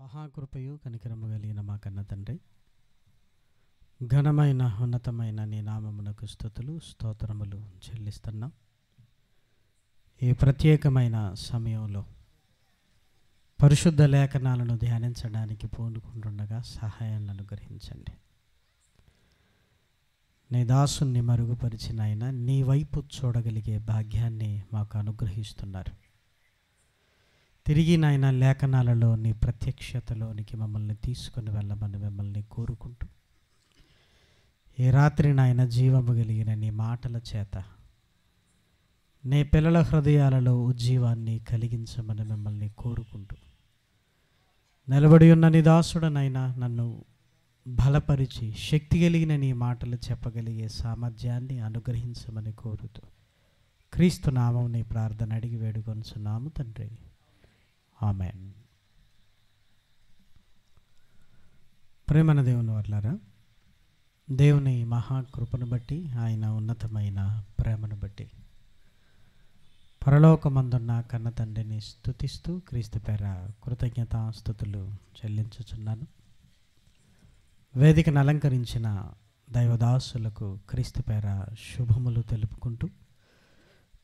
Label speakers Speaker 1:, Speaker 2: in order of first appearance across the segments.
Speaker 1: మహాకృపయు కనికరము కలిగిన మా కన్న తండ్రి, ఘనమైన ఉన్నతమైన నీ నామమునకు స్తుతులు స్తోత్రములు చెల్లిస్తున్నాం. ఈ ప్రత్యేకమైన సమయంలో పరిశుద్ధ లేఖనాలను ధ్యానించడానికి పూనుకుంటుండగా సహాయాన్ని అనుగ్రహించండి. నీ దాసుని మరుగుపరిచిన ఆయన నీ వైపు చూడగలిగే భాగ్యాన్ని మాకు అనుగ్రహిస్తున్నారు. తిరిగి నాయన లేఖనాలలో నీ ప్రత్యక్షతలోనికి మమ్మల్ని తీసుకుని వెళ్ళమని మిమ్మల్ని కోరుకుంటూ, ఈ రాత్రి నాయన జీవము కలిగిన నీ మాటల చేత నీ పిల్లల హృదయాలలో ఉజ్జీవాన్ని కలిగించమని మిమ్మల్ని కోరుకుంటూ, నిలబడి ఉన్న నీ దాసుడనైనా నన్ను బలపరిచి శక్తి కలిగిన నీ మాటలు చెప్పగలిగే సామర్థ్యాన్ని అనుగ్రహించమని కోరుతూ, క్రీస్తు నామం నీ ప్రార్థన అడిగి వేడుకొనుచున్నాము తండ్రి, ఆమేన్. ప్రేమన దేవుని వర్లారా, దేవుని మహాకృపను బట్టి, ఆయన ఉన్నతమైన ప్రేమను బట్టి పరలోకమందున్న కన్న తండ్రిని స్తుతిస్తూ క్రీస్తు పేర కృతజ్ఞతాస్తుతులు చెల్లించుచున్నాను. వేదికను అలంకరించిన దైవదాసులకు క్రీస్తు పేర శుభములు తెలుపుకుంటూ,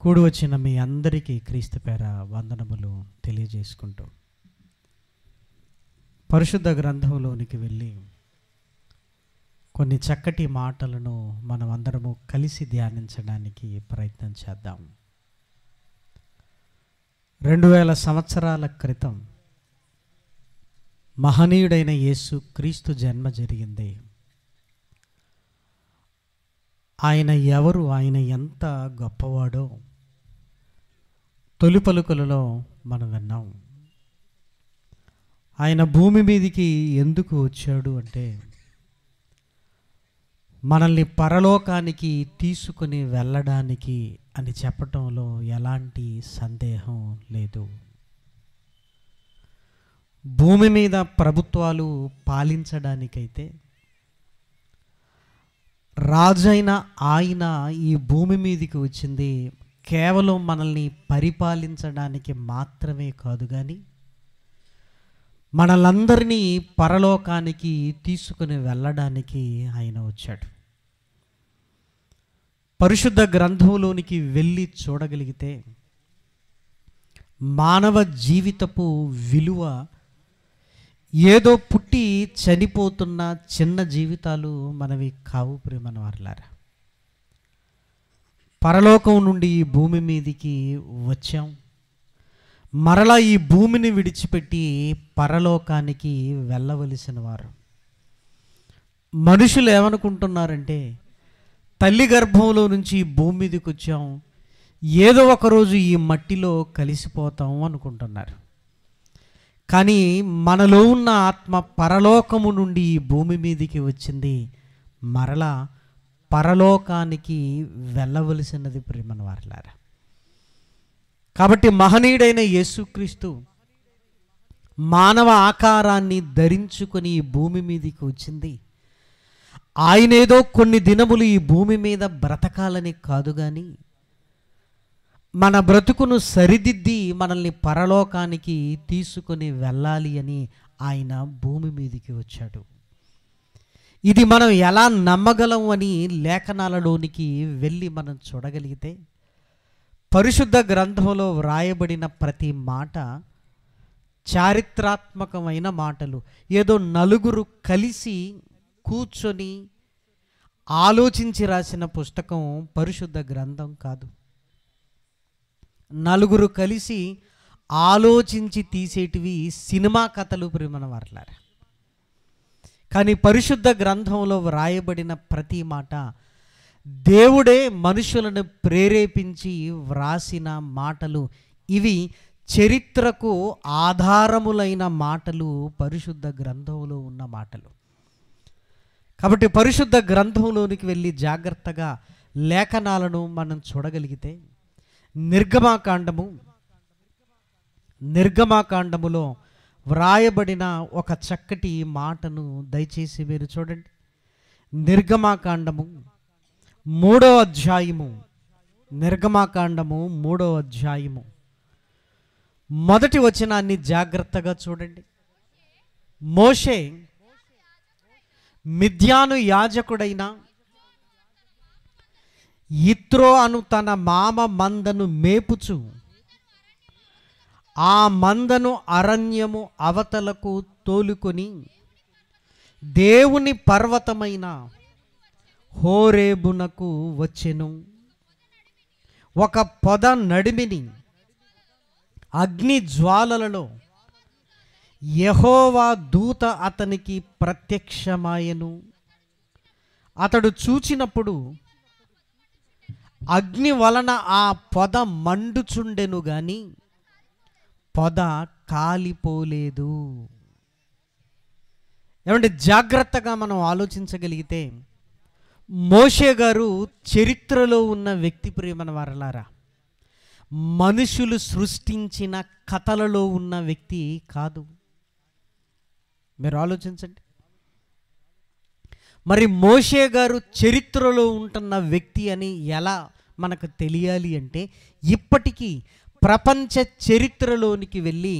Speaker 1: కూడి వచ్చిన మీ అందరికీ క్రీస్తు పేర వందనములు తెలియజేసుకుంటూ, పరిశుద్ధ గ్రంథంలోనికి వెళ్ళి కొన్ని చక్కటి మాటలను మనం అందరము కలిసి ధ్యానించడానికి ప్రయత్నం చేద్దాం. 2000 సంవత్సరాల క్రితం మహనీయుడైన యేసు క్రీస్తు జన్మ జరిగింది. ఆయన ఎవరు, ఆయన ఎంత గొప్పవాడో తొలి పలుకులలో మనం విన్నాం. ఆయన భూమి మీదికి ఎందుకు వచ్చాడు అంటే, మనల్ని పరలోకానికి తీసుకుని వెళ్ళడానికి అని చెప్పటంలో ఎలాంటి సందేహం లేదు. భూమి మీద ప్రభుత్వాలు పాలించడానికైతే రాజైన ఆయన ఈ భూమి మీదకి వచ్చింది కేవలం మనల్ని పరిపాలించడానికి మాత్రమే కాదు, కానీ మనలందరినీ పరలోకానికి తీసుకుని వెళ్ళడానికి ఆయన వచ్చాడు. పరిశుద్ధ గ్రంథంలోనికి వెళ్ళి చూడగలిగితే మానవ జీవితపు విలువ ఏదో పుట్టి చనిపోతున్న చిన్న జీవితాలు మనవి కావు. ప్రేమన వారలారా, పరలోకం నుండి ఈ భూమి మీదికి వచ్చాం, మరలా ఈ భూమిని విడిచిపెట్టి పరలోకానికి వెళ్ళవలసిన వారు. మనుషులు ఏమనుకుంటున్నారంటే, తల్లి గర్భంలో నుంచి ఈ భూమి మీదకి వచ్చాం, ఏదో ఒకరోజు ఈ మట్టిలో కలిసిపోతాం అనుకుంటున్నారు. కానీ మనలో ఉన్న ఆత్మ పరలోకము నుండి ఈ భూమి మీదికి వచ్చింది, మరలా పరలోకానికి వెళ్ళవలసినది ప్రేమన వారలారా. కాబట్టి మహనీయుడైన యేసుక్రీస్తు మానవ ఆకారాన్ని ధరించుకొని ఈ భూమి మీదకి వచ్చింది. ఆయనేదో కొన్ని దినములు ఈ భూమి మీద బ్రతకాలని కాదు, కానీ మన బ్రతుకును సరిదిద్ది మనల్ని పరలోకానికి తీసుకొని వెళ్ళాలి అని ఆయన భూమి మీదకి వచ్చాడు. ఇది మనం ఎలా నమ్మగలం అని లేఖనాలలోనికి వెళ్ళి మనం చూడగలిగితే, పరిశుద్ధ గ్రంథంలో వ్రాయబడిన ప్రతి మాట చారిత్రాత్మకమైన మాటలు. ఏదో నలుగురు కలిసి కూర్చొని ఆలోచించి రాసిన పుస్తకం పరిశుద్ధ గ్రంథం కాదు. నలుగురు కలిసి ఆలోచించి తీసేటివి సినిమా కథలు ప్రేమన వారలారా. కానీ పరిశుద్ధ గ్రంథంలో వ్రాయబడిన ప్రతి మాట దేవుడే మనుషులను ప్రేరేపించి వ్రాసిన మాటలు. ఇవి చరిత్రకు ఆధారములైన మాటలు, పరిశుద్ధ గ్రంథంలో ఉన్న మాటలు. కాబట్టి పరిశుద్ధ గ్రంథంలోనికి వెళ్ళి జాగ్రత్తగా లేఖనాలను మనం చూడగలిగితే, నిర్గమాకాండములో వ్రాయబడిన ఒక చక్కటి మాటను దయచేసి మీరు చూడండి. నిర్గమాకాండము 3వ అధ్యాయము, నిర్గమాకాండము 3వ అధ్యాయము మొదటి వచనాన్ని జాగ్రత్తగా చూడండి. మోషే మిద్యాను యాజకుడైన యిత్రో అను తన మామ మందను మేపుచు ఆ మందను అరణ్యము అవతలకు తోలుకొని దేవుని పర్వతమైన హోరేబునకు వచ్చెను. ఒక పొద నడిమిని అగ్ని జ్వాలలలో యెహోవా దూత అతనికి ప్రత్యక్షమాయెను. అతడు చూచినప్పుడు అగ్ని వలన ఆ పొద మండుచుండెను గాని పొద కాలిపోలేదు. ఏమంటే జాగ్రత్తగా మనం ఆలోచించగలిగితే మోషే గారు చరిత్రలో ఉన్న వ్యక్తి ప్రియమైన వారలారా, మనుషులు సృష్టించిన కథలలో ఉన్న వ్యక్తి కాదు. మీరు ఆలోచించండి. మరి మోషే గారు చరిత్రలో ఉంటున్న వ్యక్తి అని ఎలా మనకు తెలియాలి అంటే, ఇప్పటికీ ప్రపంచ చరిత్రలోనికి వెళ్ళి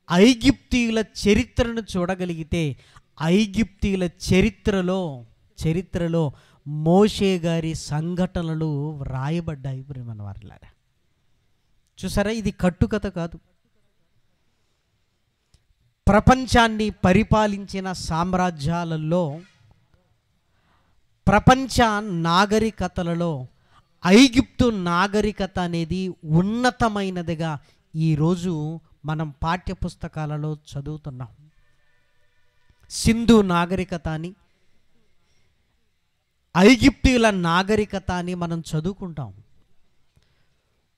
Speaker 1: ఐగుప్తీయుల చరిత్రను చూడగలిగితే ఐగుప్తీయుల చరిత్రలో మోషే గారి సంఘటనలు రాయబడ్డాయి ప్రియమైన వారలారా. చూసారా, ఇది కట్టుకథ కాదు. ప్రపంచాన్ని పరిపాలించిన సామ్రాజ్యాలలో, ప్రపంచ నాగరికతలలో ఐగుప్తు నాగరికత అనేది ఉన్నతమైనదిగా ఈరోజు మనం పాఠ్యపుస్తకాలలో చదువుతున్నాం. సింధు నాగరికత అని, ఐగుప్తీయుల నాగరికత అని మనం చదువుకుంటాం.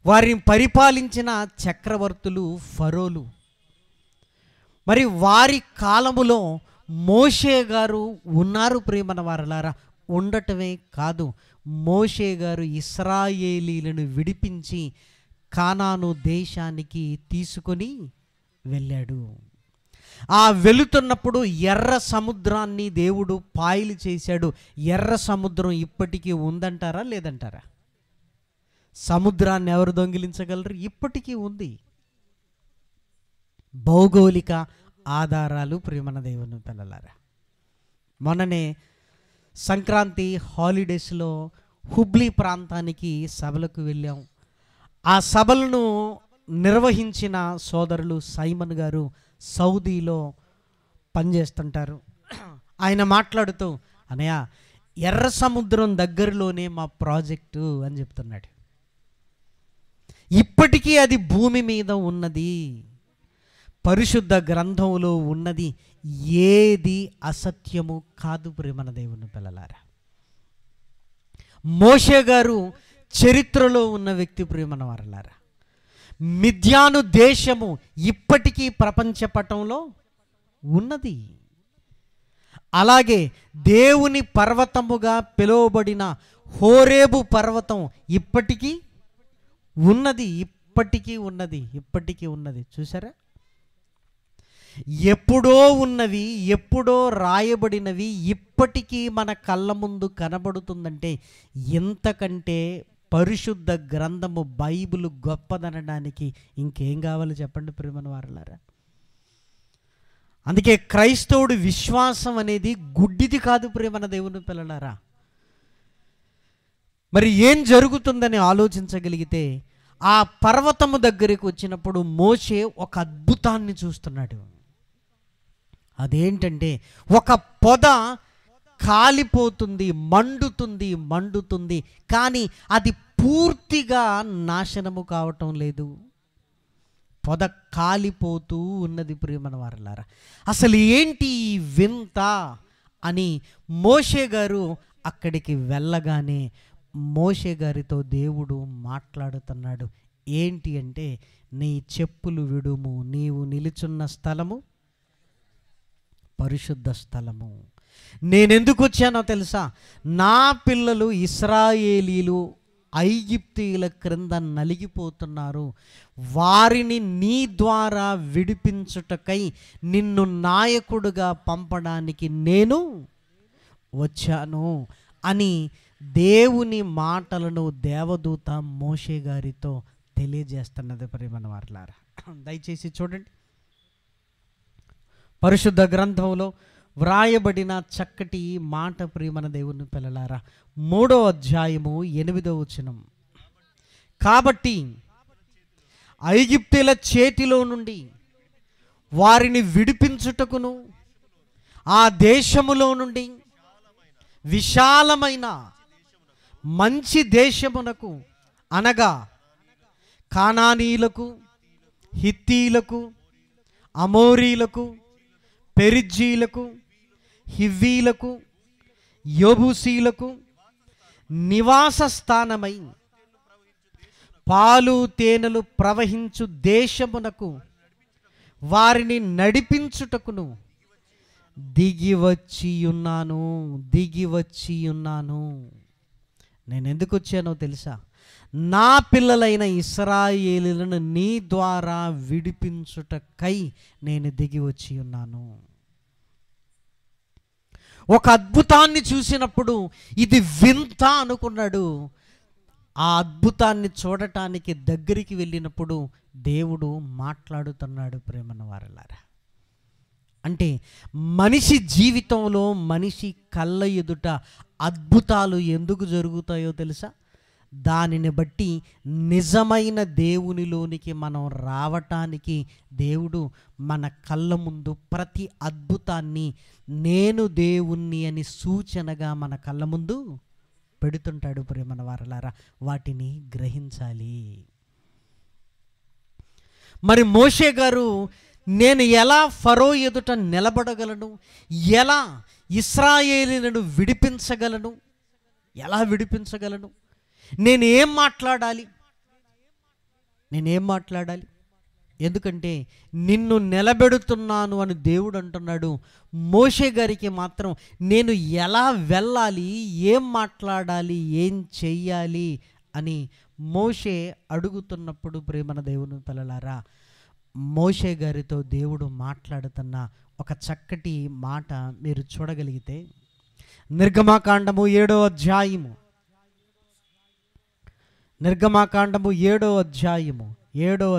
Speaker 1: వారిని పరిపాలించిన చక్రవర్తులు ఫరోలు. మరి వారి కాలములో మోషే గారు ఉన్నారు ప్రియమైన వారలారా. ఉండటమే కాదు, మోషే గారు ఇశ్రాయేలీలను విడిపించి కానాను దేశానికి తీసుకొని వెళ్ళాడు. ఆ వెళుతున్నప్పుడు ఎర్ర సముద్రాన్ని దేవుడు పాయలు చేశాడు. ఎర్ర సముద్రం ఇప్పటికీ ఉందంటారా లేదంటారా? సముద్రాన్ని ఎవరు దొంగిలించగలరు? ఇప్పటికీ ఉంది. భౌగోళిక ఆధారాలు ప్రియమైన దేవుని పిల్లలారా. మొన్ననే సంక్రాంతి హాలిడేస్లో హుబ్లీ ప్రాంతానికి సభలకు వెళ్ళాం. ఆ సభలను నిర్వహించిన సోదరులు సైమన్ గారు సౌదీలో పనిచేస్తుంటారు. ఆయన మాట్లాడుతూ, అన్నయ్య ఎర్ర సముద్రం దగ్గరలోనే మా ప్రాజెక్టు అని చెప్తున్నాడు. ఇప్పటికీ అది భూమి మీద ఉన్నది. పరిశుద్ధ గ్రంథంలో ఉన్నది ఏది అసత్యము కాదు ప్రియమైన దేవుని పిల్లలారా. మోషే గారు చరిత్రలో ఉన్న వ్యక్తి ప్రియమైన వారలారా. మిద్యాను దేశము ఇప్పటికీ ప్రపంచ పటంలో ఉన్నది. అలాగే దేవుని పర్వతముగా పిలువబడిన హోరేబు పర్వతం ఇప్పటికీ ఉన్నది. ఇప్పటికీ ఉన్నది. చూసారా, ఎప్పుడో ఉన్నవి, ఎప్పుడో రాయబడినవి ఇప్పటికీ మన కళ్ళ ముందు కనబడుతుందంటే ఇంతకంటే పరిశుద్ధ గ్రంథము బైబిల్ గొప్పదనడానికి ఇంకేం కావాలి చెప్పండి ప్రియమైన వారలారా. అందుకే క్రైస్తవుడి విశ్వాసం అనేది గుడ్డిది కాదు ప్రియమైన దేవుని పిల్లలారా. మరి ఏం జరుగుతుందని ఆలోచించగలిగితే, ఆ పర్వతము దగ్గరికి వచ్చినప్పుడు మోషే ఒక అద్భుతాన్ని చూస్తున్నాడు. అదేంటంటే, ఒక పొద కాలిపోతుంది, మండుతుంది, కానీ అది పూర్తిగా నాశనము కావటం లేదు. పొద కాలిపోతూ ఉన్నది ప్రియమైన వారలారా. అసలు ఏంటి ఈ వింత అని మోషే గారు అక్కడికి వెళ్ళగానే మోషే గారితో దేవుడు మాట్లాడుతున్నాడు. ఏంటి అంటే, నీ చెప్పులు విడుము, నీవు నిలుచున్న స్థలము పరిశుద్ధ స్థలము. నేనెందుకు వచ్చానో తెలుసా? నా పిల్లలు ఇశ్రాయేలీలు ఐగుప్తీయుల క్రింద నలిగిపోతున్నారు. వారిని నీ ద్వారా విడిపించుటకై నిన్ను నాయకుడుగా పంపడానికి నేను వచ్చాను అని దేవుని మాటలను దేవదూత మోషే గారితో తెలియజేస్తున్నది ప్రియమైన వారలారా. దయచేసి చూడండి. పరిశుద్ధ గ్రంథంలో వ్రాయబడిన చక్కటి మాట ప్రియమైన దేవుని పిల్లలారా, 3వ అధ్యాయము 8వ వచనం. కాబట్టి ఐగుప్తీయుల చేతిలో నుండి వారిని విడిపించుటకును, ఆ దేశములో నుండి విశాలమైన మంచి దేశమునకు, అనగా కానానీయులకు, హిత్తీయులకు, అమోరీలకు, పెరిజ్జీలకు, హివ్వీలకు, యెబూసీలకు నివాస స్థానమై పాలు తేనెలు ప్రవహించు దేశమునకు వారిని నడిపించుటకును దిగి వచ్చి ఉన్నాను. నేను ఎందుకు వచ్చానో తెలుసా? నా పిల్లలైన ఇశ్రాయేలీయులను నీ ద్వారా విడిపించుటకై నేను దిగి వచ్చి ఉన్నాను. ఒక అద్భుతాన్ని చూసినప్పుడు ఇది వింత అనుకున్నాడు. ఆ అద్భుతాన్ని చూడటానికి దగ్గరికి వెళ్ళినప్పుడు దేవుడు మాట్లాడుతున్నాడు. ప్రేమన్న వారలారా, అంటే మనిషి జీవితంలో మనిషి కళ్ళ ఎదుట అద్భుతాలు ఎందుకు జరుగుతాయో తెలుసా? దానిని బట్టి నిజమైన దేవునిలోనికి మనం రావటానికి దేవుడు మన కళ్ళ ముందు ప్రతి అద్భుతాన్ని నేను దేవుణ్ణి అని సూచనగా మన కళ్ళ ముందు పెడుతుంటాడు. ప్రేమన వారలారా, వాటిని గ్రహించాలి. మరి మోషే గారు, నేను ఎలా ఫరో ఎదుట నిలబడగలను, ఎలా ఇశ్రాయేలీయులను విడిపించగలను, ఎలా విడిపించగలను, నేనేం మాట్లాడాలి? ఎందుకంటే నిన్ను నిలబెడుతున్నాను అని దేవుడు అంటున్నాడు. మోషే గారికి మాత్రం నేను ఎలా వెళ్ళాలి, ఏం మాట్లాడాలి, ఏం చెయ్యాలి అని మోషే అడుగుతున్నప్పుడు ప్రేమన దేవుని పిల్లలారా, మోషే గారితో దేవుడు మాట్లాడుతున్న ఒక చక్కటి మాట మీరు చూడగలిగితే, నిర్గమాకాండము 7వ అధ్యాయము, నిర్గమాకాండము 7వ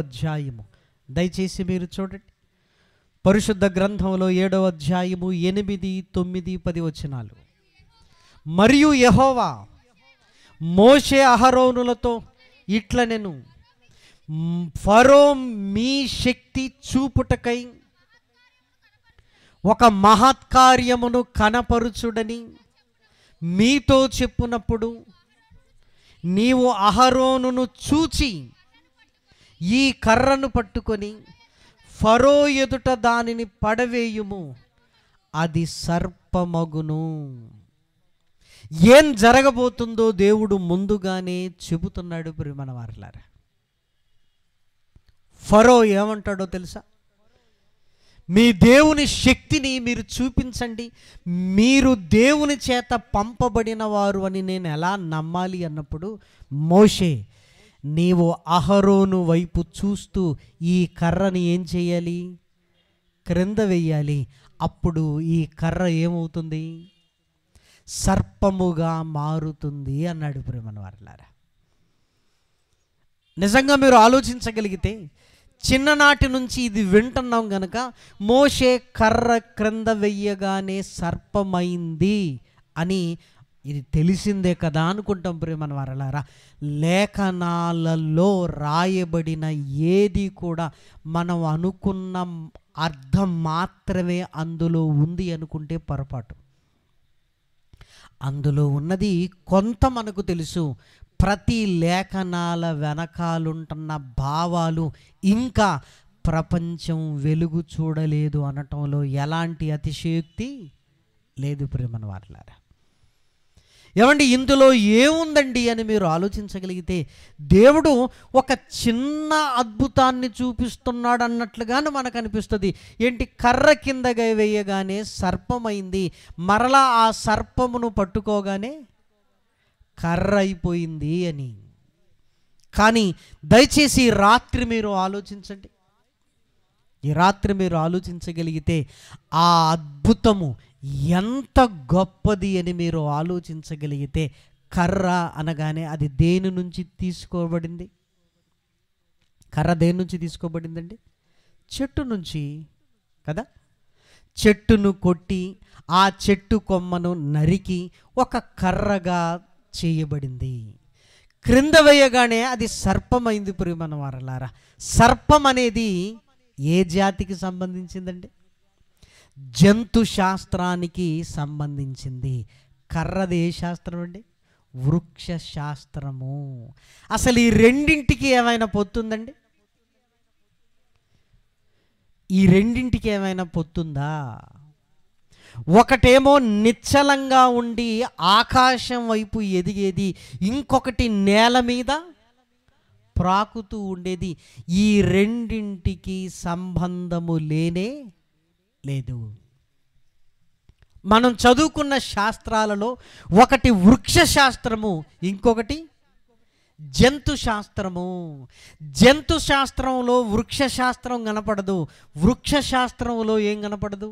Speaker 1: అధ్యాయము దయచేసి మీరు చూడండి. పరిశుద్ధ గ్రంథంలో 7వ అధ్యాయము 8, 9, 10 వచనాలు. మరియు యెహోవా మోషే అహరోనులతో ఇట్లనెను, ఫరో మీ శక్తి చూపుటకై ఒక మహత్కార్యమును కనపరుచుడని మీతో చెప్పునప్పుడు నీవు అహరోనును చూచి ఈ కర్రను పట్టుకొని ఫరో ఎదుట దానిని పడవేయుము, అది సర్పమగును. ఏం జరగబోతుందో దేవుడు ముందుగానే చెబుతున్నాడు. ప్రియమైన వారలారా, ఫరో ఏమంటాడో తెలుసా? మీ దేవుని శక్తిని మీరు చూపించండి, మీరు దేవుని చేత పంపబడిన వారు అని నేను ఎలా నమ్మాలి అన్నప్పుడు, మోషే నీవు అహరోను వైపు చూస్తూ ఈ కర్రని ఏం చేయాలి? క్రింద వెయ్యాలి. అప్పుడు ఈ కర్ర ఏమవుతుంది? సర్పముగా మారుతుంది అన్నాడు. ప్రేమన వారలారా, నిజంగా మీరు ఆలోచించగలిగితే, చిన్ననాటి నుంచి ఇది వింటున్నాం గనక మోషే కర్ర క్రింద వెయ్యగానే సర్పమైంది అని ఇది తెలిసిందే కదా అనుకుంటాం. ప్రేమన వారలారా, లేఖనాలలో రాయబడిన ఏది కూడా మనం అనుకున్న అర్థం మాత్రమే అందులో ఉంది అనుకుంటే పొరపాటు. అందులో ఉన్నది కొంత మనకు తెలుసు. ప్రతి లేఖనాల వెనకాలుంటున్న భావాలు ఇంకా ప్రపంచం వెలుగు చూడలేదు అనటంలో ఎలాంటి అతిశయోక్తి లేదు. ప్రేమన వారలారా, ఏమండి ఇందులో ఏముందండి అని మీరు ఆలోచించగలిగితే, దేవుడు ఒక చిన్న అద్భుతాన్ని చూపిస్తున్నాడు అన్నట్లుగానే మనకు అనిపిస్తుంది. ఏంటి? కర్ర కిందగా వేయగానే సర్పమైంది, మరలా ఆ సర్పమును పట్టుకోగానే కర్ర అయిపోయింది అని. కానీ దయచేసి ఈ రాత్రి మీరు ఆలోచించండి. ఈ రాత్రి మీరు ఆలోచించగలిగితే ఆ అద్భుతము ఎంత గొప్పది అని మీరు ఆలోచించగలిగితే, కర్ర అనగానే అది దేని నుంచి తీసుకోబడింది? కర్ర దేని నుంచి తీసుకోబడిందండి? చెట్టు నుంచి కదా. చెట్టును కొట్టి ఆ చెట్టు కొమ్మను నరికి ఒక కర్రగా చేయబడింది. క్రింద వేయగానే అది సర్పమైంది. ప్రియమైన వారలారా, సర్పం అనేది ఏ జాతికి సంబంధించిందండి? జంతు శాస్త్రానికి సంబంధించింది. కర్రది ఏ శాస్త్రం అండి? వృక్ష శాస్త్రము. అసలు ఈ రెండింటికి ఏమైనా పొత్తుందండి? ఈ రెండింటికి ఏమైనా పొత్తుందా? ఒకటేమో నిశ్చలంగా ఉండి ఆకాశం వైపు ఎదిగేది, ఇంకొకటి నేల మీద ప్రాకుతూ ఉండేది. ఈ రెండింటికి సంబంధము లేనే లేదు. మనం చదువుకున్న శాస్త్రాలలో ఒకటి వృక్ష శాస్త్రము, ఇంకొకటి జంతు శాస్త్రము. జంతు శాస్త్రంలో వృక్ష శాస్త్రం కనపడదు, వృక్ష శాస్త్రంలో ఏం కనపడదు?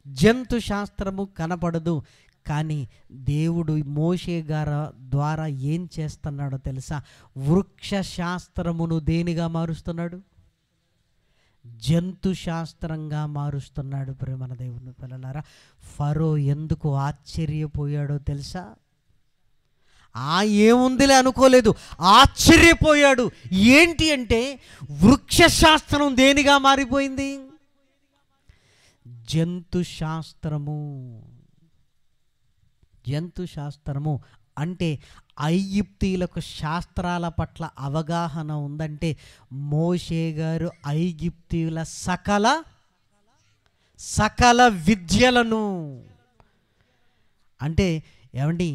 Speaker 1: జంతు శాస్త్రము కనపడదు. కానీ దేవుడు మోషే గారి ద్వారా ఏం చేస్తున్నాడో తెలుసా? వృక్ష శాస్త్రమును దేనిగా మారుస్తున్నాడు? జంతు శాస్త్రంగా మారుస్తున్నాడు. ప్రేమన దేవుని పిల్లలారా, ఫరో ఎందుకు ఆశ్చర్యపోయాడో తెలుసా? ఏముందిలే అనుకోలేదు, ఆశ్చర్యపోయాడు. ఏంటి అంటే వృక్ష శాస్త్రం దేనిగా మారిపోయింది? జంతు శాస్త్రము. జంతు శాస్త్రము అంటే ఐగుప్తీయులకు శాస్త్రాల పట్ల అవగాహన ఉందంటే మోషే గారు ఐగుప్తీయుల సకల విద్యలను, అంటే ఏమండి,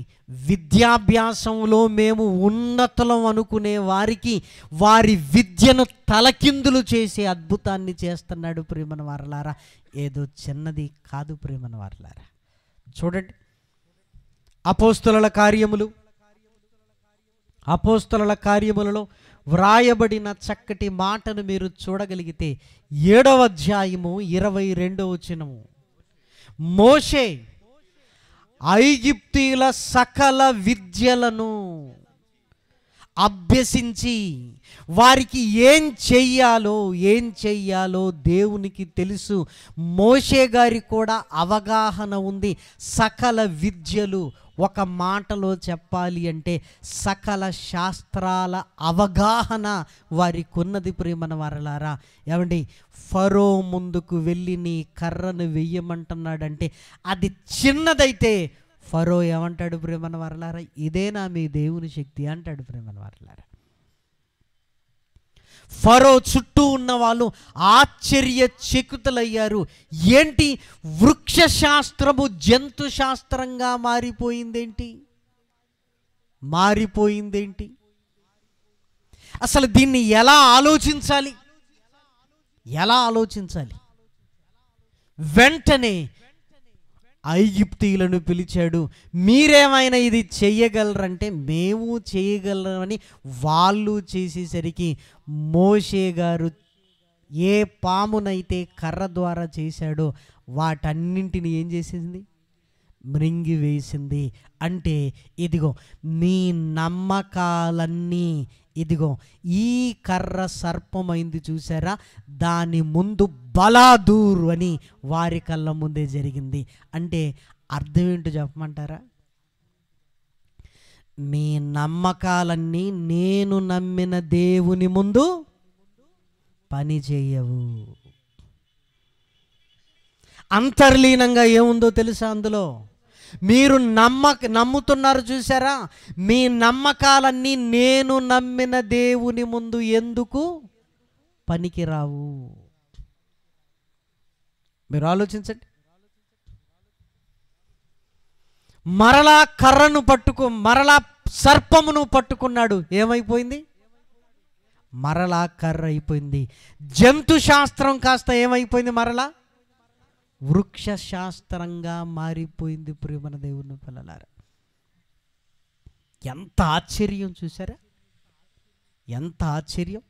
Speaker 1: విద్యాభ్యాసంలో మేము ఉన్నతులం అనుకునే వారికి వారి విద్యను తలకిందులు చేసే అద్భుతాన్ని చేస్తున్నాడు. ప్రియమైన వారలారా, ఏదో చిన్నది కాదు ప్రియమైన వారలారా. చూడండి, అపోస్తలుల కార్యములలో వ్రాయబడిన చక్కటి మాటను మీరు చూడగలిగితే 7వ అధ్యాయము 22వ వచనము, మోషే ఐగుప్తీయుల సకల విద్యలను అభ్యసించి వారికి ఏం చెయ్యాలో దేవునికి తెలుసు. మోషే గారికి కూడా అవగాహన ఉంది. సకల విద్యలు, ఒక మాటలో చెప్పాలి అంటే సకల శాస్త్రాల అవగాహన వారికి ఉన్నది. ప్రియమైన వారలారా, ఏమండి, ఫరో ముందుకు వెళ్ళి నీ కర్రను వెయ్యమంటున్నాడంటే అది చిన్నదైతే ఫరో ఏమంటాడు? ప్రియమైన వారలారా, ఇదేనా మీ దేవుని శక్తి అంటాడు. ప్రియమైన వారలారా, ఫరో చుట్టూ ఉన్న వాళ్ళు ఆశ్చర్యచకితులయ్యారు. ఏంటి, వృక్ష శాస్త్రము జంతు శాస్త్రంగా మారిపోయిందేంటి? అసలు దీన్ని ఎలా ఆలోచించాలి? వెంటనే ఐగుప్తీయులను పిలిచాడు. మీరేమైనా ఇది చెయ్యగలరంటే మేము చేయగలరని వాళ్ళు చేసేసరికి మోషే గారు ఏ పామునైతే కర్ర ద్వారా చేశాడో వాటన్నింటిని ఏం చేసింది? మృంగివేసింది. అంటే ఇదిగో మీ నమ్మకాలన్నీ, ఇదిగో ఈ కర్ర సర్పమైంది చూసారా, దాని ముందు బలాదూర్ అని వారి కళ్ళ ముందే జరిగింది. అంటే అర్థం ఏంటో చెప్పమంటారా? మీ నమ్మకాలన్నీ నేను నమ్మిన దేవుని ముందు పని చేయవు. అంతర్లీనంగా ఏముందో తెలుసా? అందులో మీరు నమ్ముతున్నారు చూసారా, మీ నమ్మకాలన్నీ నేను నమ్మిన దేవుని ముందు ఎందుకు పనికిరావు? మీరు ఆలోచించండి. మరలా కర్రను మరలా సర్పమును పట్టుకున్నాడు. ఏమైపోయింది? మరలా కర్ర అయిపోయింది. జంతు శాస్త్రం కాస్త ఏమైపోయింది? మరలా వృక్ష శాస్త్రంగా మారిపోయింది. ప్రియమైన దేవుని పిల్లలారా, ఎంత ఆశ్చర్యం చూసారా, ఎంత ఆశ్చర్యం.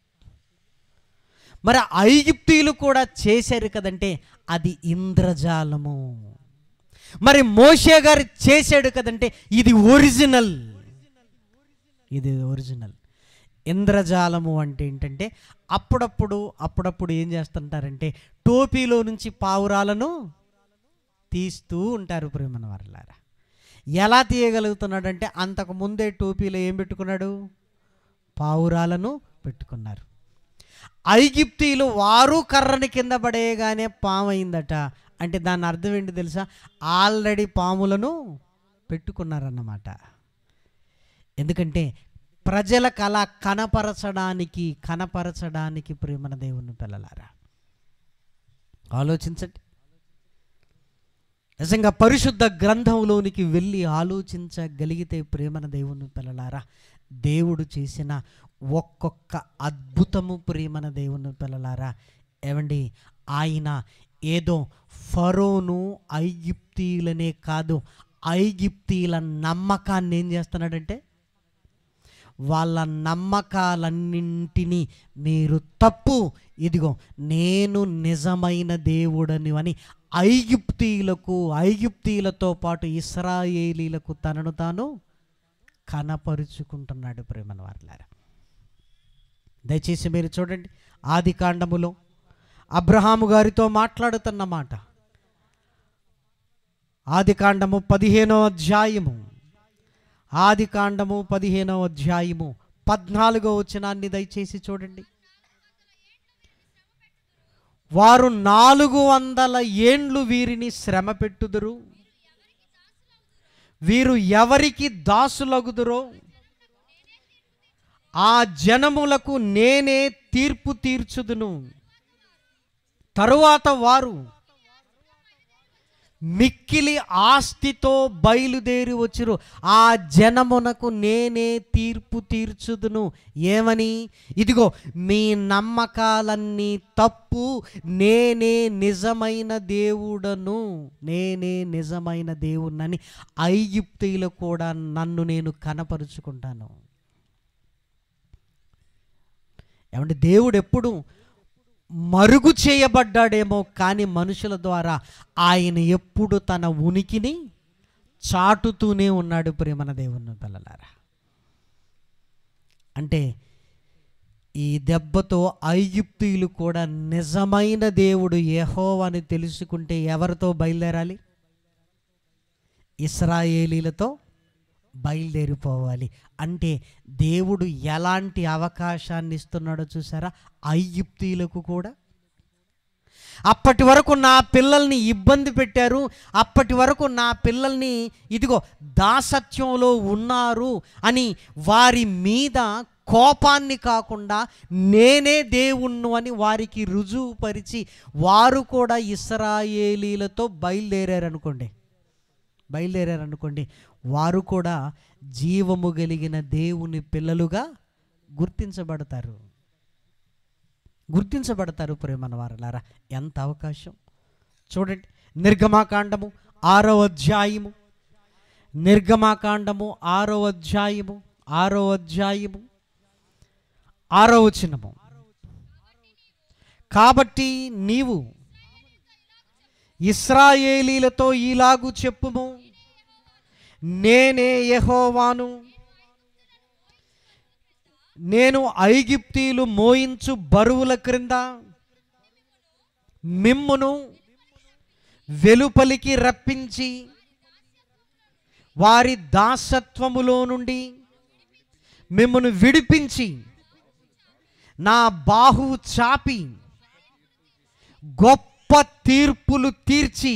Speaker 1: మరి ఐగుప్తీయులు కూడా చేశారు కదంటే అది ఇంద్రజాలము. మరి మోషే గారు చేశాడు కదంటే ఇది ఒరిజినల్. ఇంద్రజాలము అంటే ఏంటంటే అప్పుడప్పుడు ఏం చేస్తుంటారంటే టోపీలో నుంచి పావురాలను తీస్తూ ఉంటారు ప్రేమన వారలారా. ఎలా తీయగలుగుతున్నాడంటే అంతకు ముందే టోపీలో ఏం పెట్టుకున్నాడు? పావురాలను పెట్టుకున్నారు. ఐగుప్తీయులు వారు కర్రని కింద పడేయగానే పాము అయిందట. అంటే దాని అర్థం ఏంటి తెలుసా? ఆల్రెడీ పాములను పెట్టుకున్నారన్నమాట. ఎందుకంటే ప్రజలకు అలా కనపరచడానికి ప్రేమన దేవుని పిల్లలారా ఆలోచించండి. నిజంగా పరిశుద్ధ గ్రంథంలోనికి వెళ్ళి ఆలోచించగలిగితే ప్రేమన దేవుని పిల్లలారా, దేవుడు చేసిన ఒక్కొక్క అద్భుతము ప్రేమన దేవుని పిల్లలారా, ఏమండి, ఆయన ఏదో ఫరోను ఐగుప్తీయులనే కాదు, ఐగుప్తీయుల నమ్మకాన్ని ఏం చేస్తున్నాడంటే, వాళ్ళ నమ్మకాలన్నింటినీ మీరు తప్పు, ఇదిగో నేను నిజమైన దేవుడని అని ఐగుప్తీయులతో పాటు ఇశ్రాయేలీలకు తనను తాను కనపరుచుకుంటున్నాడు ప్రేమన వారలారా. దయచేసి మీరు చూడండి, ఆది కాండములో అబ్రహాము గారితో మాట్లాడుతున్న మాట. ఆది కాండము 15వ అధ్యాయము, ఆది కాండము 15వ అధ్యాయము 14వ వచనాన్ని దయచేసి చూడండి. వారు 400 ఏండ్లు వీరిని శ్రమ పెట్టుదురు, వీరు ఎవరికి దాసులగుదురో ఆ జనములకు నేనే తీర్పు తీర్చుదును. తరువాత వారు మిక్కిలి ఆస్తితో బయలుదేరి వచ్చిరు, ఆ జనమునకు నేనే తీర్పు తీర్చుదును. ఏమని? ఇదిగో మీ నమ్మకాలన్నీ తప్పు, నేనే నిజమైన దేవుడను, నేనే నిజమైన దేవుడనని ఐగుప్తీయులు కూడా నన్ను నేను కనపరుచుకుంటాను. ఏమంటే దేవుడు ఎప్పుడు మరుగు చేయబడ్డాడేమో, కానీ మనుషుల ద్వారా ఆయన ఎప్పుడు తన ఉనికిని చాటుతూనే ఉన్నాడు ప్రేమన దేవుని పిల్లలారా. అంటే ఈ దెబ్బతో ఐగుప్తీయులు కూడా నిజమైన దేవుడు యెహోవా అని తెలుసుకుంటే ఎవరితో బయలుదేరాలి? ఇశ్రాయేలీలతో బయలుదేరిపోవాలి. అంటే దేవుడు ఎలాంటి అవకాశాన్ని ఇస్తున్నాడో చూసారా ఐగుప్తీయులకు కూడా. అప్పటి వరకు నా పిల్లల్ని ఇబ్బంది పెట్టారు, అప్పటి వరకు నా పిల్లల్ని ఇదిగో దాసత్వంలో ఉన్నారు అని వారి మీద కోపాన్ని కాకుండా నేనే దేవుణ్ణు అని వారికి రుజువుపరిచి వారు కూడా ఇశ్రాయేలీలతో బయలుదేరారనుకోండి, వారు కూడా జీవము కలిగిన దేవుని పిల్లలుగా గుర్తించబడతారు ప్రేమన వారలారా. ఎంత అవకాశం చూడండి. నిర్గమాకాండము 6వ అధ్యాయము, నిర్గమాకాండము 6వ అధ్యాయము 6వ వచనము. కాబట్టి నీవు ఇశ్రాయేలీలతో ఇలాగు చెప్పుము, నేనే యెహోవాను, నేను ఐగుప్తీయులు మోయించు బరువుల క్రింద మిమ్మును వెలుపలికి రప్పించి వారి దాసత్వములో నుండి మిమ్మును విడిపించి నా బాహువు చాపి గొప్ప తీర్పులు తీర్చి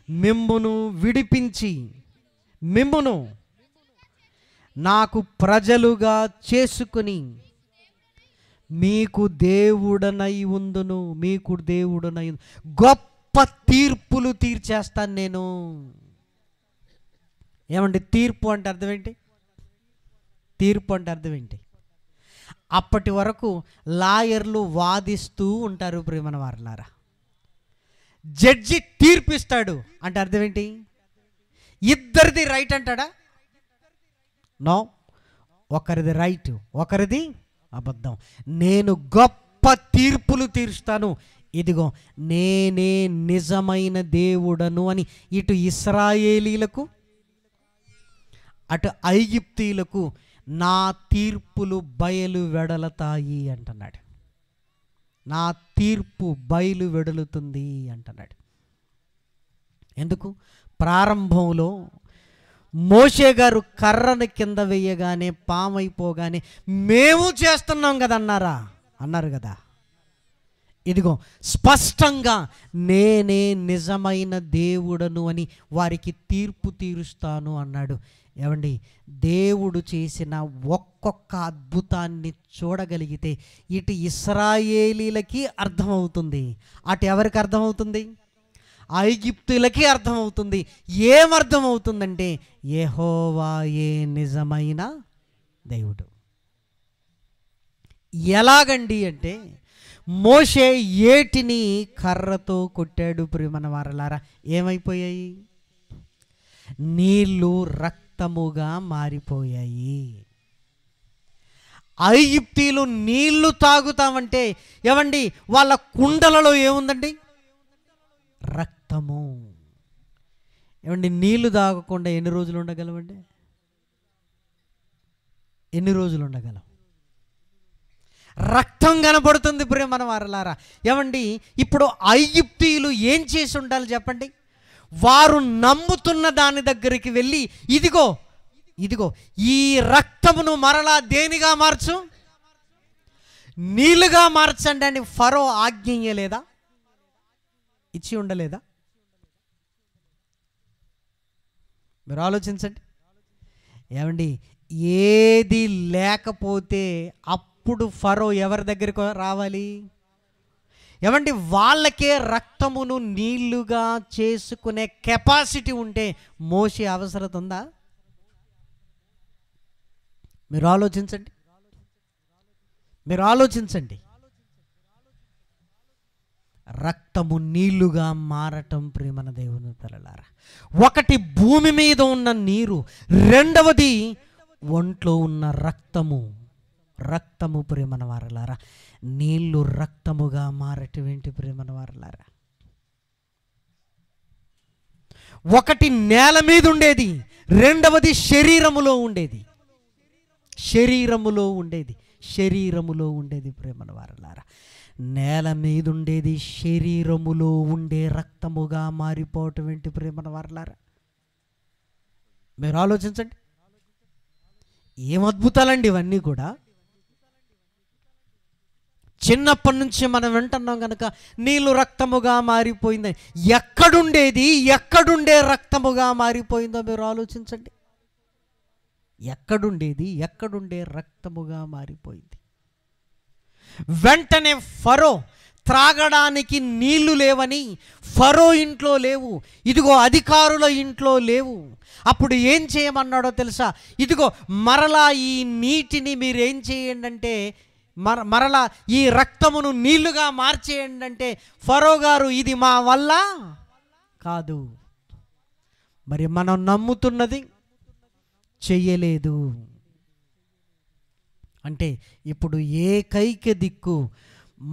Speaker 1: మిమ్మును విడిపించి మిమ్మును నాకు ప్రజలుగా చేసుకుని మీకు దేవుడనై ఉందును, గొప్ప తీర్పులు తీర్చేస్తాను నేను. ఏమండి తీర్పు అంటే అర్థం ఏంటి? అప్పటి వరకు లాయర్లు వాదిస్తూ ఉంటారు ప్రేమన వారలారా. జడ్జి తీర్పిస్తాడు అంటే అర్థం ఏంటి? ఇద్దరిది రైట్ అంటాడా? నో, ఒకరిది రైట్, ఒకరిది అబద్ధం. నేను గొప్ప తీర్పులు తీరుస్తాను, ఇదిగో నేనే నిజమైన దేవుడను అని ఇటు ఇశ్రాయేలీలకు అటు ఐగుప్తీయులకు నా తీర్పులు బయలు వెడలతాయి అంటున్నాడు. నా తీర్పు బయలు వెడలుతుంది అంటున్నాడు. ఎందుకు? ప్రారంభంలో మోషే గారు కర్రను కింద వేయగానే పామైపోగానే మేము చేస్తున్నాం కదా అన్నారు కదా. ఇదిగో స్పష్టంగా నేనే నిజమైన దేవుడను అని వారికి తీర్పు తీరుస్తాను అన్నాడు. ఏమండి, దేవుడు చేసిన ఒక్కొక్క అద్భుతాన్ని చూడగలిగితే ఇటు ఇశ్రాయేలీలకి అర్థమవుతుంది, అటు ఎవరికి అర్థమవుతుంది? ఐగుప్తులకి అర్థమవుతుంది. ఏమర్థమవుతుందంటే యెహోవాయే నిజమైన దేవుడు. ఎలాగండి అంటే మోషే ఏటిని కర్రతో కొట్టాడు. ప్రియమైన వారలారా, ఏమైపోయాయి? నీళ్లు రక్తముగా మారిపోయాయి. ఐగుప్తీయులు నీళ్లు తాగుతామంటే ఏమండి, వాళ్ళ కుండలలో ఏముందండి? రక్తము. ఏమండి, నీళ్లు తాగకుండా ఎన్ని రోజులు ఉండగలమండి? ఎన్ని రోజులు ఉండగలం? రక్తం కనబడుతుంది ప్రియమైన వారలారా. ఏమండి, ఇప్పుడు ఐగుప్తీయులు ఏం చేసి ఉండాలి చెప్పండి? వారు నమ్ముతున్న దాని దగ్గరికి వెళ్ళి ఇదిగో ఈ రక్తమును మరలా దేనిగా మార్చు, నీళ్ళుగా మార్చండి అని ఫరో ఆజ్ఞ ఇయ్యలేదా? ఇచ్చి ఉండలేదా? మీరు ఆలోచించండి. ఏమండి, ఏది లేకపోతే అప్పుడు ఫరో ఎవరి దగ్గరికి రావాలి? ఏమండి, వాళ్ళకే రక్తమును నీళ్లుగా చేసుకునే కెపాసిటీ ఉంటే మోసే అవసరం ఉందా? మీరు ఆలోచించండి. రక్తము నీళ్లుగా మారటం ప్రియమైన దేవుని పిల్లలారా, ఒకటి భూమి మీద ఉన్న నీరు, రెండవది ఒంట్లో ఉన్న రక్తము ప్రియమైన వారలారా. నీళ్లు రక్తముగా మారటం ఏంటి ప్రియమైన వారలారా? ఒకటి నేల మీద ఉండేది, రెండవది శరీరములో ఉండేది ప్రియమైన వారలారా. నేల మీద ఉండేది శరీరములో ఉండే రక్తముగా మారిపోవటం ఏంటి ప్రియమైన వారలారా? మీరు ఆలోచించండి. ఏం అద్భుతాలండి ఇవన్నీ కూడా. చిన్నప్పటి నుంచి మనం వింటున్నాం కనుక నీళ్ళు రక్తముగా మారిపోయిందని. ఎక్కడుండే రక్తముగా మారిపోయిందో మీరు ఆలోచించండి. ఎక్కడుండే రక్తముగా మారిపోయింది. వెంటనే ఫరో త్రాగడానికి నీళ్లు లేవని ఫరో ఇంట్లో లేవు, ఇదిగో అధికారుల ఇంట్లో లేవు. అప్పుడు ఏం చేయమన్నాడో తెలుసా? ఇదిగో మరలా ఈ నీటిని మీరు ఏం చేయండి అంటే, మరలా ఈ రక్తమును నీళ్లుగా మార్చేయండి అంటే ఫరో గారు ఇది మా వల్ల కాదు. మరి మనం నమ్ముతున్నది చెయ్యలేదు అంటే ఇప్పుడు ఏకైక దిక్కు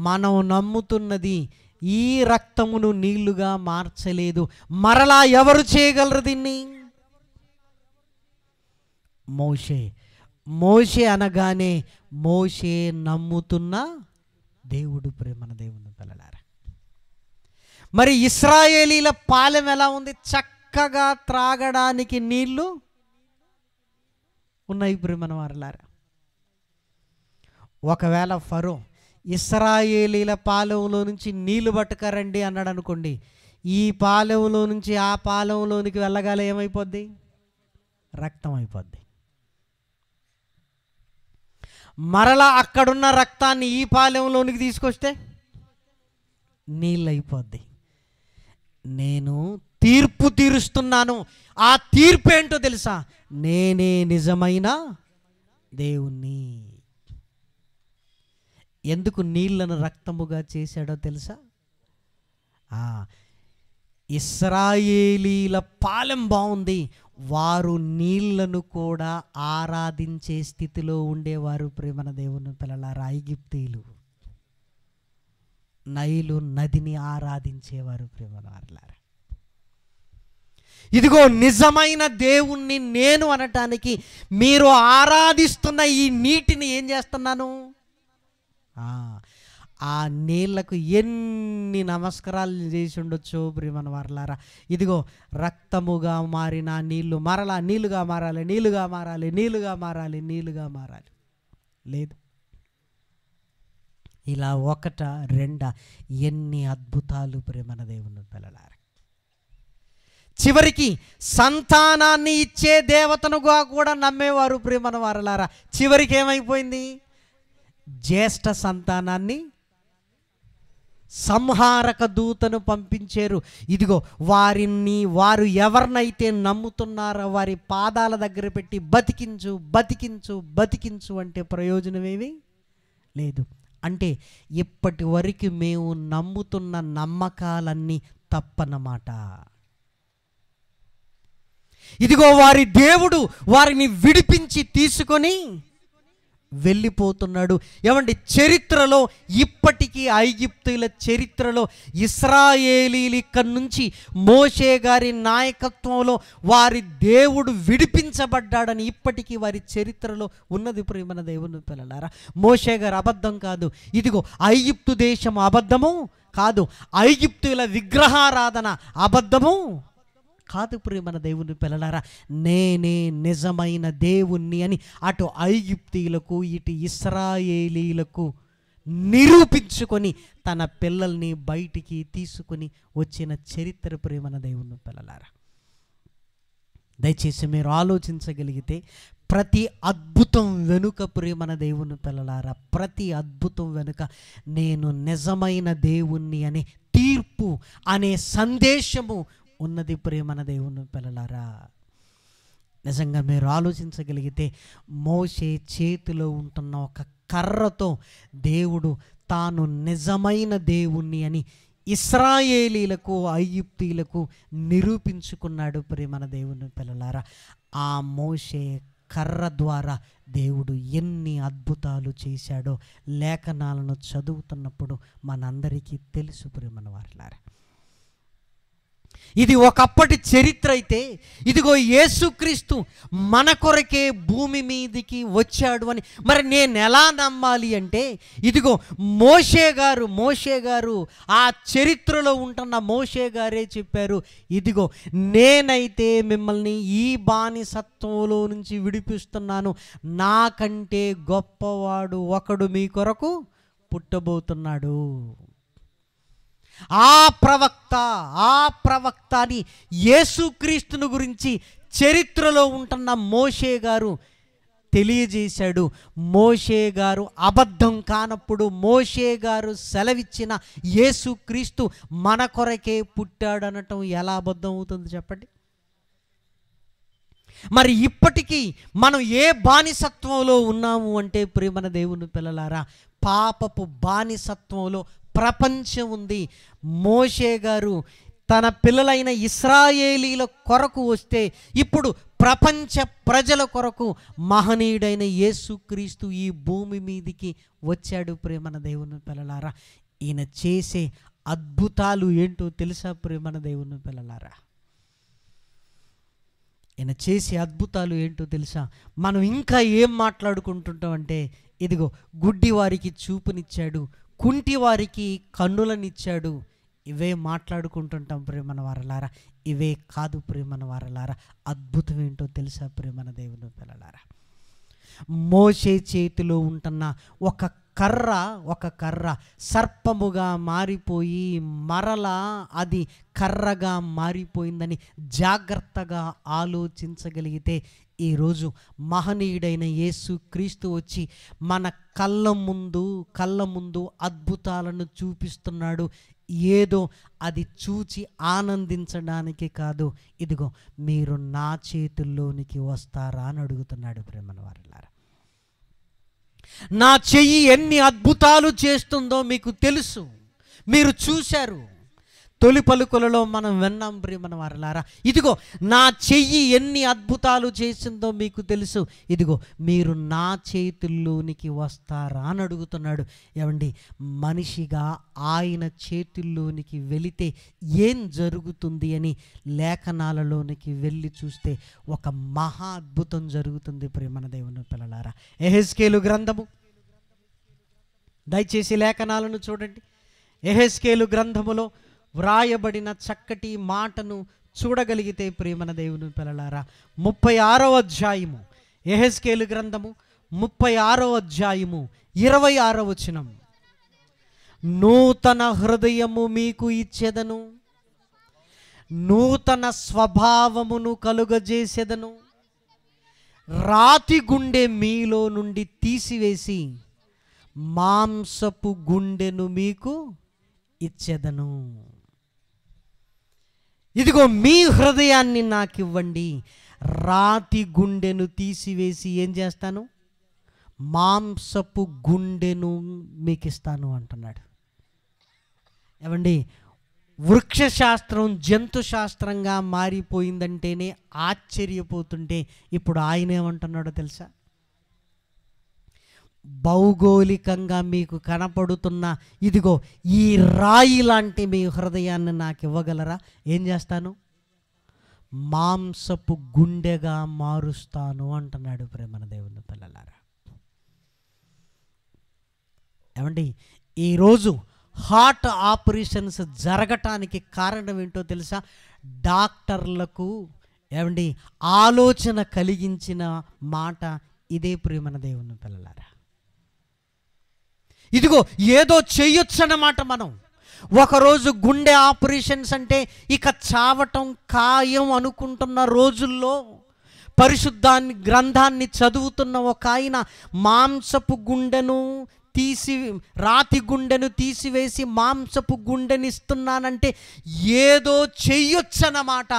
Speaker 1: మనం నమ్ముతున్నది ఈ రక్తమును నీళ్లుగా మార్చలేదు. మరలా ఎవరు చేయగలరు దీన్ని? మోషే అనగానే మోషే నమ్ముతున్న దేవుడు ప్రేమన దేవుని పిల్లలారా. మరి ఇశ్రాయేలీల పాలెం ఎలా ఉంది? చక్కగా త్రాగడానికి నీళ్లు ఉన్నాయి ప్రేమన వారలారా. ఒకవేళ ఫరో ఇశ్రాయేలీల పాలెంలో నుంచి నీళ్లు పట్టుకరండి అన్నాడు అనుకోండి, ఈ పాలెంలో నుంచి ఆ పాలెంలోనికి వెళ్ళగాల ఏమైపోద్ది? రక్తం అయిపోద్ది. మరలా అక్కడున్న రక్తాన్ని ఈ పాలెంలోనికి తీసుకొస్తే నీళ్ళు అయిపోద్ది. నేను తీర్పు తీరుస్తున్నాను. ఆ తీర్పు ఏంటో తెలుసా? నేనే నిజమైన దేవుణ్ణి. ఎందుకు నీళ్లను రక్తముగా చేశాడో తెలుసా? ఇశ్రాయేలీల పాలెం బాగుంది, వారు నీళ్లను కూడా ఆరాధించే స్థితిలో ఉండేవారు ప్రేమన దేవుని పిల్లలారా. ఐగుప్తీయులు నైలు నదిని ఆరాధించేవారు ప్రేమన వారలారా. ఇదిగో నిజమైన దేవుణ్ణి నేను అనటానికి మీరు ఆరాధిస్తున్న ఈ నీటిని ఏం చేస్తున్నాను? ఆ నీళ్లకు ఎన్ని నమస్కారాలు చేసి ఉండొచ్చో ప్రియమైన వారలారా. ఇదిగో రక్తముగా మారిన నీళ్లు మరలా నీళ్లుగా మారాలి, నీళ్లుగా మారాలి, నీళ్లుగా మారాలి, నీళ్లుగా మారాలి. లేదు, ఇలా ఒకట రెండా ఎన్ని అద్భుతాలు ప్రియమైన దేవుని పిల్లలారా. చివరికి సంతానాన్ని ఇచ్చే దేవతనుగా కూడా నమ్మేవారు ప్రియమైన వారలారా. చివరికి ఏమైపోయింది? జ్యేష్ఠ సంతానాన్ని సంహారక దూతను పంపించారు. ఇదిగో వారు ఎవరినైతే నమ్ముతున్నారో వారి పాదాల దగ్గర పెట్టి బతికించు బతికించు బతికించు అంటే ప్రయోజనమేమీ లేదు. అంటే ఇప్పటి వరకు మేము నమ్ముతున్న నమ్మకాలన్నీ తప్పన్నమాట. ఇదిగో వారి దేవుడు వారిని విడిపించి తీసుకొని వెళ్ళిపోతున్నాడు. ఏమండి, చరిత్రలో ఇప్పటికీ ఐగుప్తీయుల చరిత్రలో ఇశ్రాయేలీల ఇక్కడి నుంచి మోషే గారి నాయకత్వంలో వారి దేవుడు విడిపించబడ్డాడని ఇప్పటికీ వారి చరిత్రలో ఉన్నది ప్రియమైన దేవుని పిల్లలారా. మోషే గారు అబద్ధం కాదు. ఇదిగో ఐగుప్తు దేశం అబద్ధము కాదు, ఐగుప్తీయుల విగ్రహారాధన అబద్ధము కాదు ప్రియమైన దేవుని పిల్లలారా. నేనే నిజమైన దేవుణ్ణి అని అటు ఐగుప్తీయులకు ఇటు ఇశ్రాయేలీలకు నిరూపించుకొని తన పిల్లల్ని బయటికి తీసుకొని వచ్చిన చరిత్ర ప్రియమైన దేవుని పిల్లలారా. దయచేసి మీరు ఆలోచించగలిగితే ప్రతి అద్భుతం వెనుక ప్రియమైన దేవుని పిల్లలారా, ప్రతి అద్భుతం వెనుక నేను నిజమైన దేవుణ్ణి అనే తీర్పు అనే సందేశము ఉన్నది ప్రియమైన దేవుని పిల్లలారా. నిజంగా మీరు ఆలోచించగలిగితే మోషే చేతిలో ఉంటున్న ఒక కర్రతో దేవుడు తాను నిజమైన దేవుణ్ణి అని ఇశ్రాయేలీలకు ఐగుప్తీయులకు నిరూపించుకున్నాడు ప్రియమైన దేవుని పిల్లలారా. ఆ మోషే కర్ర ద్వారా దేవుడు ఎన్ని అద్భుతాలు చేశాడో లేఖనాలను చదువుతున్నప్పుడు మనందరికీ తెలుసు ప్రియమైన వారలారా. ఇది ఒకప్పటి చరిత్ర అయితే ఇదిగో యేసుక్రీస్తు మన కొరకే భూమి మీదికి వచ్చాడు అని మరి నేను ఎలా నమ్మాలి అంటే, ఇదిగో మోషే గారు ఆ చరిత్రలో ఉంటున్న మోషే గారే చెప్పారు, ఇదిగో నేనైతే మిమ్మల్ని ఈ బానిసత్వంలో నుంచి విడిపిస్తున్నాను, నాకంటే గొప్పవాడు ఒకడు మీ కొరకు పుట్టబోతున్నాడు. ఆ ప్రవక్త అని యేసుక్రీస్తును గురించి చరిత్రలో ఉంటున్న మోషే గారు తెలియజేశాడు. మోషే గారు అబద్ధం కానప్పుడు మోషే గారు సెలవిచ్చిన యేసుక్రీస్తు మన కొరకే పుట్టాడనటం ఎలా అబద్ధం అవుతుంది చెప్పండి? మరి ఇప్పటికీ మనం ఏ బానిసత్వంలో ఉన్నాము అంటే ప్రియమైన దేవుని పిల్లలారా, పాపపు బానిసత్వంలో ప్రపంచం ఉంది. మోషే గారు తన పిల్లలైన ఇశ్రాయేలీల కొరకు వస్తే ఇప్పుడు ప్రపంచ ప్రజల కొరకు మహనీయుడైన యేసుక్రీస్తు ఈ భూమి మీదికి వచ్చాడు ప్రియమైన దేవుని పిల్లలారా. ఈయన చేసే అద్భుతాలు ఏంటో తెలుసా ప్రియమైన దేవుని పిల్లలారా? ఈయన చేసే అద్భుతాలు ఏంటో తెలుసా? మనం ఇంకా ఏం మాట్లాడుకుంటుంటాం అంటే, ఇదిగో గుడ్డి వారికి చూపునిచ్చాడు, కుంటి వారికి కన్నులనిచ్చాడు, ఇవే మాట్లాడుకుంటుంటాం ప్రియమైన వారలారా. ఇవే కాదు ప్రియమైన వారలారా, అద్భుతం ఏంటో తెలుసా ప్రియమైన దేవుని పిల్లలారా? మోషే చేతిలో ఉంటున్న ఒక కర్ర సర్పముగా మారిపోయి మరలా అది కర్రగా మారిపోయిందని జాగ్రత్తగా ఆలోచించగలిగితే ఈరోజు మహనీయుడైన యేసుక్రీస్తు వచ్చి మన కళ్ళ ముందు అద్భుతాలను చూపిస్తున్నాడు. ఏదో అది చూచి ఆనందించడానికి కాదు, ఇదిగో మీరు నా చేతుల్లోనికి వస్తారా అని అడుగుతున్నాడు ప్రేమల వారలారా. నా చెయ్యి ఎన్ని అద్భుతాలు చేస్తుందో మీకు తెలుసు, మీరు చూశారు. తొలి పలుకులలో మనం విన్నాం ప్రియమైన వారలారా. ఇదిగో నా చెయ్యి ఎన్ని అద్భుతాలు చేసిందో మీకు తెలుసు, ఇదిగో మీరు నా చేతుల్లోనికి వస్తారా అని అడుగుతున్నాడు. ఏమండి, మనిషిగా ఆయన చేతుల్లోనికి వెళితే ఏం జరుగుతుంది అని లేఖనాలలోనికి వెళ్ళి చూస్తే ఒక మహా అద్భుతం జరుగుతుంది ప్రియమైన దేవుని పిల్లలారా. యెహెజ్కేలు గ్రంథము దయచేసి లేఖనాలను చూడండి. యెహెజ్కేలు గ్రంథములో వ్రాయబడిన చక్కటి మాటను చూడగలిగితే ప్రియమైన దేవుని పిల్లలారా, 36వ అధ్యాయము, యెహెజ్కేలు గ్రంథము 36వ అధ్యాయము 26వ వచనం. నూతన హృదయము మీకు ఇచ్చెదను, నూతన స్వభావమును కలుగజేసెదను, రాతి గుండె మీలో నుండి తీసివేసి మాంసపు గుండెను మీకు ఇచ్చెదను. ఇదిగో మీ హృదయాన్ని నాకు ఇవ్వండి, రాతి గుండెను తీసివేసి ఏం చేస్తాను, మాంసపు గుండెను మీకు ఇస్తాను అంటున్నాడు. ఏమండి, వృక్షశాస్త్రం జంతు శాస్త్రంగా మారిపోయిందంటేనే ఆశ్చర్యపోతుంటే ఇప్పుడు ఆయన ఏమంటున్నాడో తెలుసా? భౌగోళికంగా మీకు కనపడుతున్న ఇదిగో ఈ రాయి లాంటి మీ హృదయాన్ని నాకు ఇవ్వగలరా? ఏం చేస్తాను, మాంసపు గుండెగా మారుస్తాను అంటున్నాడు ప్రేమన దేవుని పిల్లలారా. ఏమండి, ఈరోజు హార్ట్ ఆపరేషన్స్ జరగటానికి కారణం ఏంటో తెలుసా? డాక్టర్లకు ఏమండి ఆలోచన కలిగించిన మాట ఇదే ప్రియమైన దేవుని పిల్లలారా. ఇదిగో ఏదో చెయ్యొచ్చన్నమాట. మనం ఒకరోజు గుండె ఆపరేషన్స్ అంటే ఇక చావటం ఖాయం అనుకుంటున్న రోజుల్లో పరిశుద్ధాన్ని గ్రంథాన్ని చదువుతున్న ఒక ఆయన మాంసపు గుండెను రాతి గుండెను తీసివేసి మాంసపు గుండెని ఇస్తున్నానంటే ఏదో చెయ్యొచ్చన్నమాట.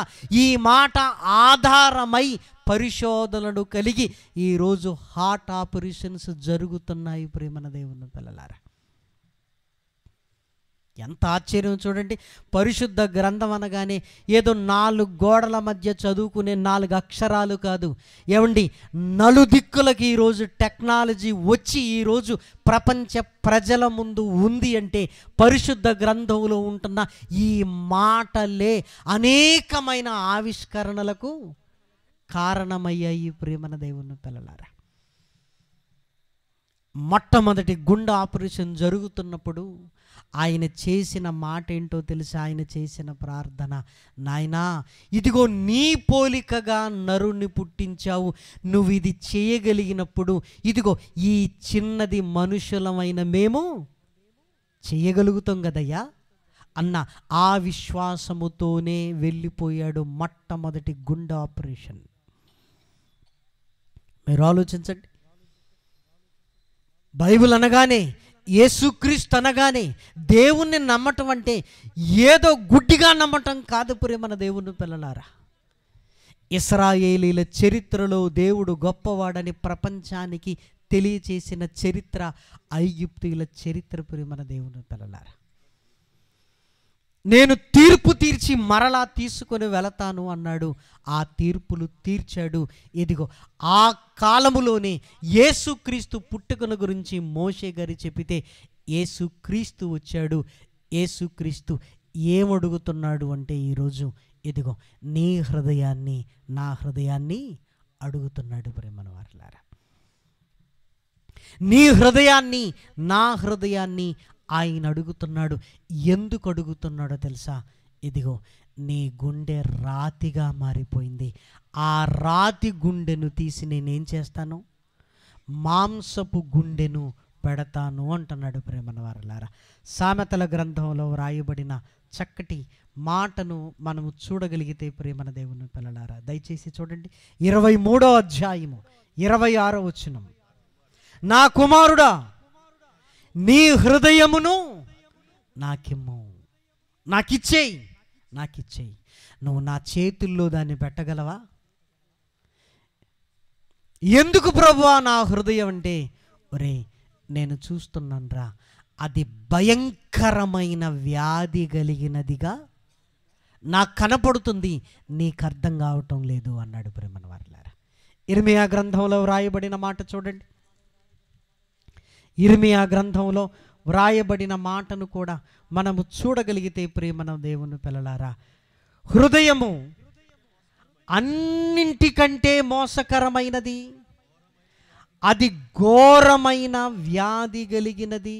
Speaker 1: ఈ మాట ఆధారమై పరిశోధనలు కలిగి ఈరోజు హార్ట్ ఆపరేషన్స్ జరుగుతున్నాయి ప్రేమన దేవుని పిల్లలారా. ఎంత ఆశ్చర్యం చూడండి. పరిశుద్ధ గ్రంథం అనగానే ఏదో 4 గోడల మధ్య చదువుకునే 4 అక్షరాలు కాదు. ఏమండి, నలుదిక్కులకి ఈరోజు టెక్నాలజీ వచ్చి ఈరోజు ప్రపంచ ప్రజల ముందు ఉంది అంటే పరిశుద్ధ గ్రంథంలో ఉంటున్న ఈ మాటలే అనేకమైన ఆవిష్కరణలకు కారణమయ్యాయి ప్రేమన దేవుని పిల్లలారా. మొట్టమొదటి గుండె ఆపరేషన్ జరుగుతున్నప్పుడు ఆయన చేసిన మాట ఏంటో తెలుసా? ఆయన చేసిన ప్రార్థన, నాయనా ఇదిగో నీ పోలికగా నరుని పుట్టించావు, నువ్వు ఇది చేయగలిగినప్పుడు ఇదిగో ఈ చిన్నది మనుషులమైన మేము చేయగలుగుతాం కదయ్యా అన్న ఆ విశ్వాసముతోనే వెళ్ళిపోయాడు మొట్టమొదటి గుండె ఆపరేషన్. మీరు ఆలోచించండి. బైబిల్ అనగానే, యేసుక్రీస్తు అనగానే దేవుణ్ణి నమ్మటం అంటే ఏదో గుడ్డిగా నమ్మటం కాదు ప్రియమైన దేవుని పిల్లలారా. ఇశ్రాయేలీల చరిత్రలో దేవుడు గొప్పవాడని ప్రపంచానికి తెలియచేసిన చరిత్ర ఐగుప్తీయుల చరిత్ర ప్రియమైన దేవుని పిల్లలారా. నేను తీర్పు తీర్చి మరలా తీసుకొని వెళతాను అన్నాడు. ఆ తీర్పులు తీర్చాడు. ఇదిగో ఆ కాలములోనే యేసుక్రీస్తు పుట్టుకను గురించి మోషే గారు చెప్పితే యేసుక్రీస్తు వచ్చాడు. యేసుక్రీస్తు ఏమడుగుతున్నాడు అంటే ఈరోజు ఇదిగో నీ హృదయాన్ని నా హృదయాన్ని అడుగుతున్నాడు ప్రేమన వారలారా. నీ హృదయాన్ని నా హృదయాన్ని ఆయన అడుగుతున్నాడు. ఎందుకు అడుగుతున్నాడో తెలుసా? ఇదిగో నీ గుండె రాతిగా మారిపోయింది, ఆ రాతి గుండెను తీసి నేనేం చేస్తాను, మాంసపు గుండెను పెడతాను అంటున్నాడు ప్రేమన వారలారా. సామెతల గ్రంథంలో వ్రాయబడిన చక్కటి మాటను మనము చూడగలిగితే ప్రేమన దేవుని పిల్లలారా, దయచేసి చూడండి. 23వ అధ్యాయము 26వ వచనం. నా కుమారుడా, నీ హృదయమును నాకిమ్ము, నాకిచ్చేయి. నువ్వు నా చేతుల్లో దాన్ని పెట్టగలవా? ఎందుకు ప్రభువా నా హృదయం అంటే, ఒరే నేను చూస్తున్నాను రా, అది భయంకరమైన వ్యాధి కలిగినదిగా నాకు కనపడుతుంది, నీకు అర్థం కావటం లేదు అన్నాడు ప్రేమన వారలారా. ఇర్మియా గ్రంథంలో వ్రాయబడిన మాట చూడండి. ఇర్మియా గ్రంథంలో వ్రాయబడిన మాటను కూడా మనము చూడగలిగితే ప్రేమన దేవుని పిల్లలారా, హృదయము అన్నింటికంటే మోసకరమైనది, అది ఘోరమైన వ్యాధి కలిగినది.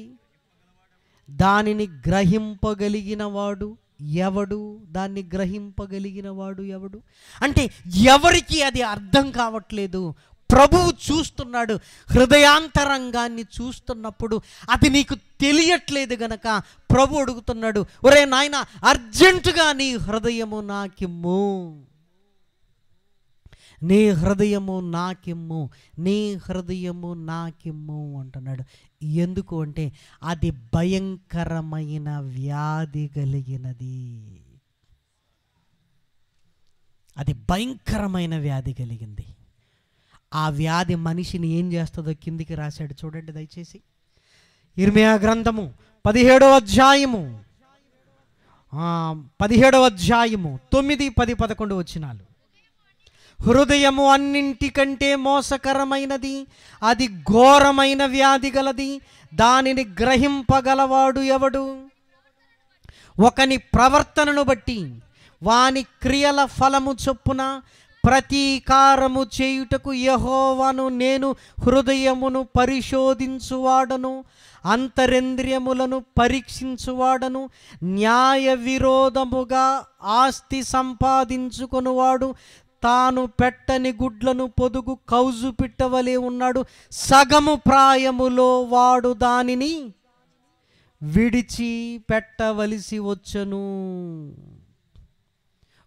Speaker 1: దానిని గ్రహింపగలిగిన వాడు ఎవడు? దాన్ని గ్రహింపగలిగిన వాడు ఎవడు అంటే ఎవరికి అది అర్థం కావట్లేదు. ప్రభువు చూస్తున్నాడు, హృదయాంతరంగాన్ని చూస్తున్నప్పుడు అది నీకు తెలియట్లేదు గనక ప్రభు అడుగుతున్నాడు, ఒరే నాయన, అర్జెంటుగా నీ హృదయము నాకిమ్ము, నీ హృదయము నాకిమ్ము, నీ హృదయము నాకిమ్ము అంటున్నాడు. ఎందుకు అంటే అది భయంకరమైన వ్యాధి కలిగినది. అది భయంకరమైన వ్యాధి కలిగింది. ఆ వ్యాధి మనిషిని ఏం చేస్తుందో కిందికి రాశాడు చూడండి దయచేసి. ఇర్మియా గ్రంథము 17వ అధ్యాయము 9, 10, 11 వచనాలు. హృదయము అన్నింటికంటే మోసకరమైనది, అది ఘోరమైన వ్యాధి గలది, దానిని గ్రహింపగలవాడు ఎవడు? ఒకని ప్రవర్తనను బట్టి వాని క్రియల ఫలము చొప్పున ప్రతీకారము చేయుటకు యెహోవాను నేను హృదయమును పరిశోధించువాడను, అంతరేంద్రియములను పరీక్షించువాడను. న్యాయ విరోధముగా ఆస్తి సంపాదించుకొనువాడు తాను పెట్టని గుడ్లను పొదుగు కౌజు పిట్టవలే ఉన్నాడు. సగము ప్రాయములో వాడు దానిని విడిచి పెట్టవలసి వచ్చును.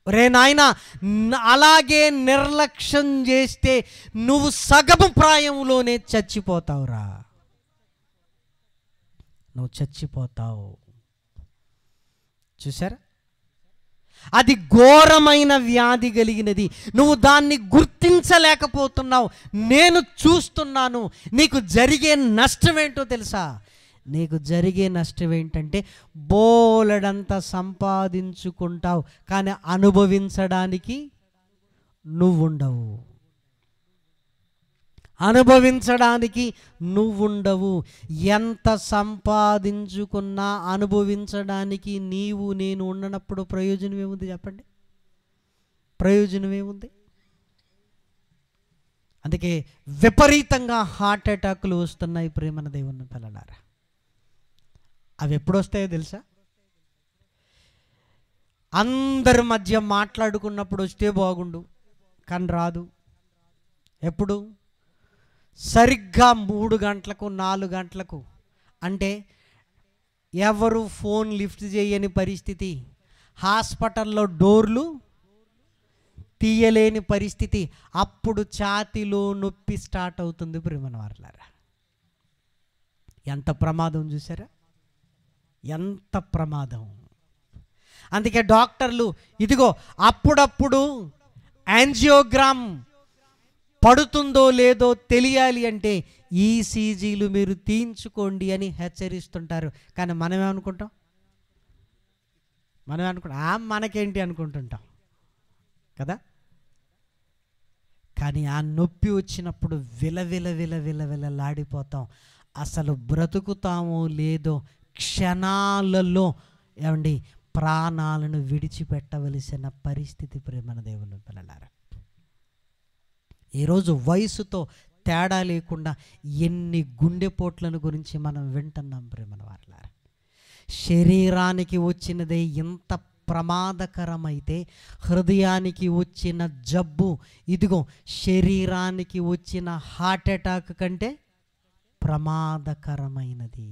Speaker 1: రే నాయనా, అలాగే నిర్లక్ష్యం చేస్తే నువ్వు సగము ప్రాయంలోనే చచ్చిపోతావురా, నువ్వు చచ్చిపోతావు. చూసారా, అది ఘోరమైన వ్యాధి కలిగినది. నువ్వు దాన్ని గుర్తించలేకపోతున్నావు. నేను చూస్తున్నాను. నీకు జరిగే నష్టం ఏంటో తెలుసా? నీకు జరిగే నష్టం ఏంటంటే బోలెడంత సంపాదించుకుంటావు, కానీ అనుభవించడానికి నువ్వుండవు. అనుభవించడానికి నువ్వుండవు. ఎంత సంపాదించుకున్నా అనుభవించడానికి నీవు నేను ఉండనప్పుడు ప్రయోజనం ఏముంది చెప్పండి? ప్రయోజనం ఏముంది? అందుకే విపరీతంగా హార్ట్ అటాకులు వస్తున్నాయి ప్రేమన దేవుని పిల్లలారా. అవి ఎప్పుడు వస్తాయో తెలుసా? అందరి మధ్య మాట్లాడుకున్నప్పుడు వస్తే బాగుండు, కానీ రాదు. ఎప్పుడు? సరిగ్గా 3 గంటలకు 4 గంటలకు, అంటే ఎవరు ఫోన్ లిఫ్ట్ చేయని పరిస్థితి, హాస్పిటల్లో డోర్లు తీయలేని పరిస్థితి, అప్పుడు ఛాతీలో నొప్పి స్టార్ట్ అవుతుంది ప్రేమన వారలారా. ఎంత ప్రమాదం చూసారా? ఎంత ప్రమాదం. అందుకే డాక్టర్లు ఇదిగో అప్పుడప్పుడు యాంజియోగ్రామ్ పడుతుందో లేదో తెలియాలి అంటే ఈసీజీలు మీరు తీయించుకోండి అని హెచ్చరిస్తుంటారు. కానీ మనమేమనుకుంటాం? మనకేంటి అనుకుంటుంటాం కదా. కానీ ఆ నొప్పి వచ్చినప్పుడు విలవిలలాడిపోతాం. అసలు బ్రతుకుతామో లేదో క్షణాలలో ఏమండి ప్రాణాలను విడిచిపెట్టవలసిన పరిస్థితి ప్రేమన దేవుని పిల్లలారా. ఈరోజు వయసుతో తేడా లేకుండా ఎన్ని గుండెపోట్లను గురించి మనం వింటున్నాం ప్రేమన వారలారా. శరీరానికి వచ్చినదే ఇంత ప్రమాదకరమైతే హృదయానికి వచ్చిన జబ్బు, ఇదిగో శరీరానికి వచ్చిన హార్ట్ అటాక్ కంటే ప్రమాదకరమైనది.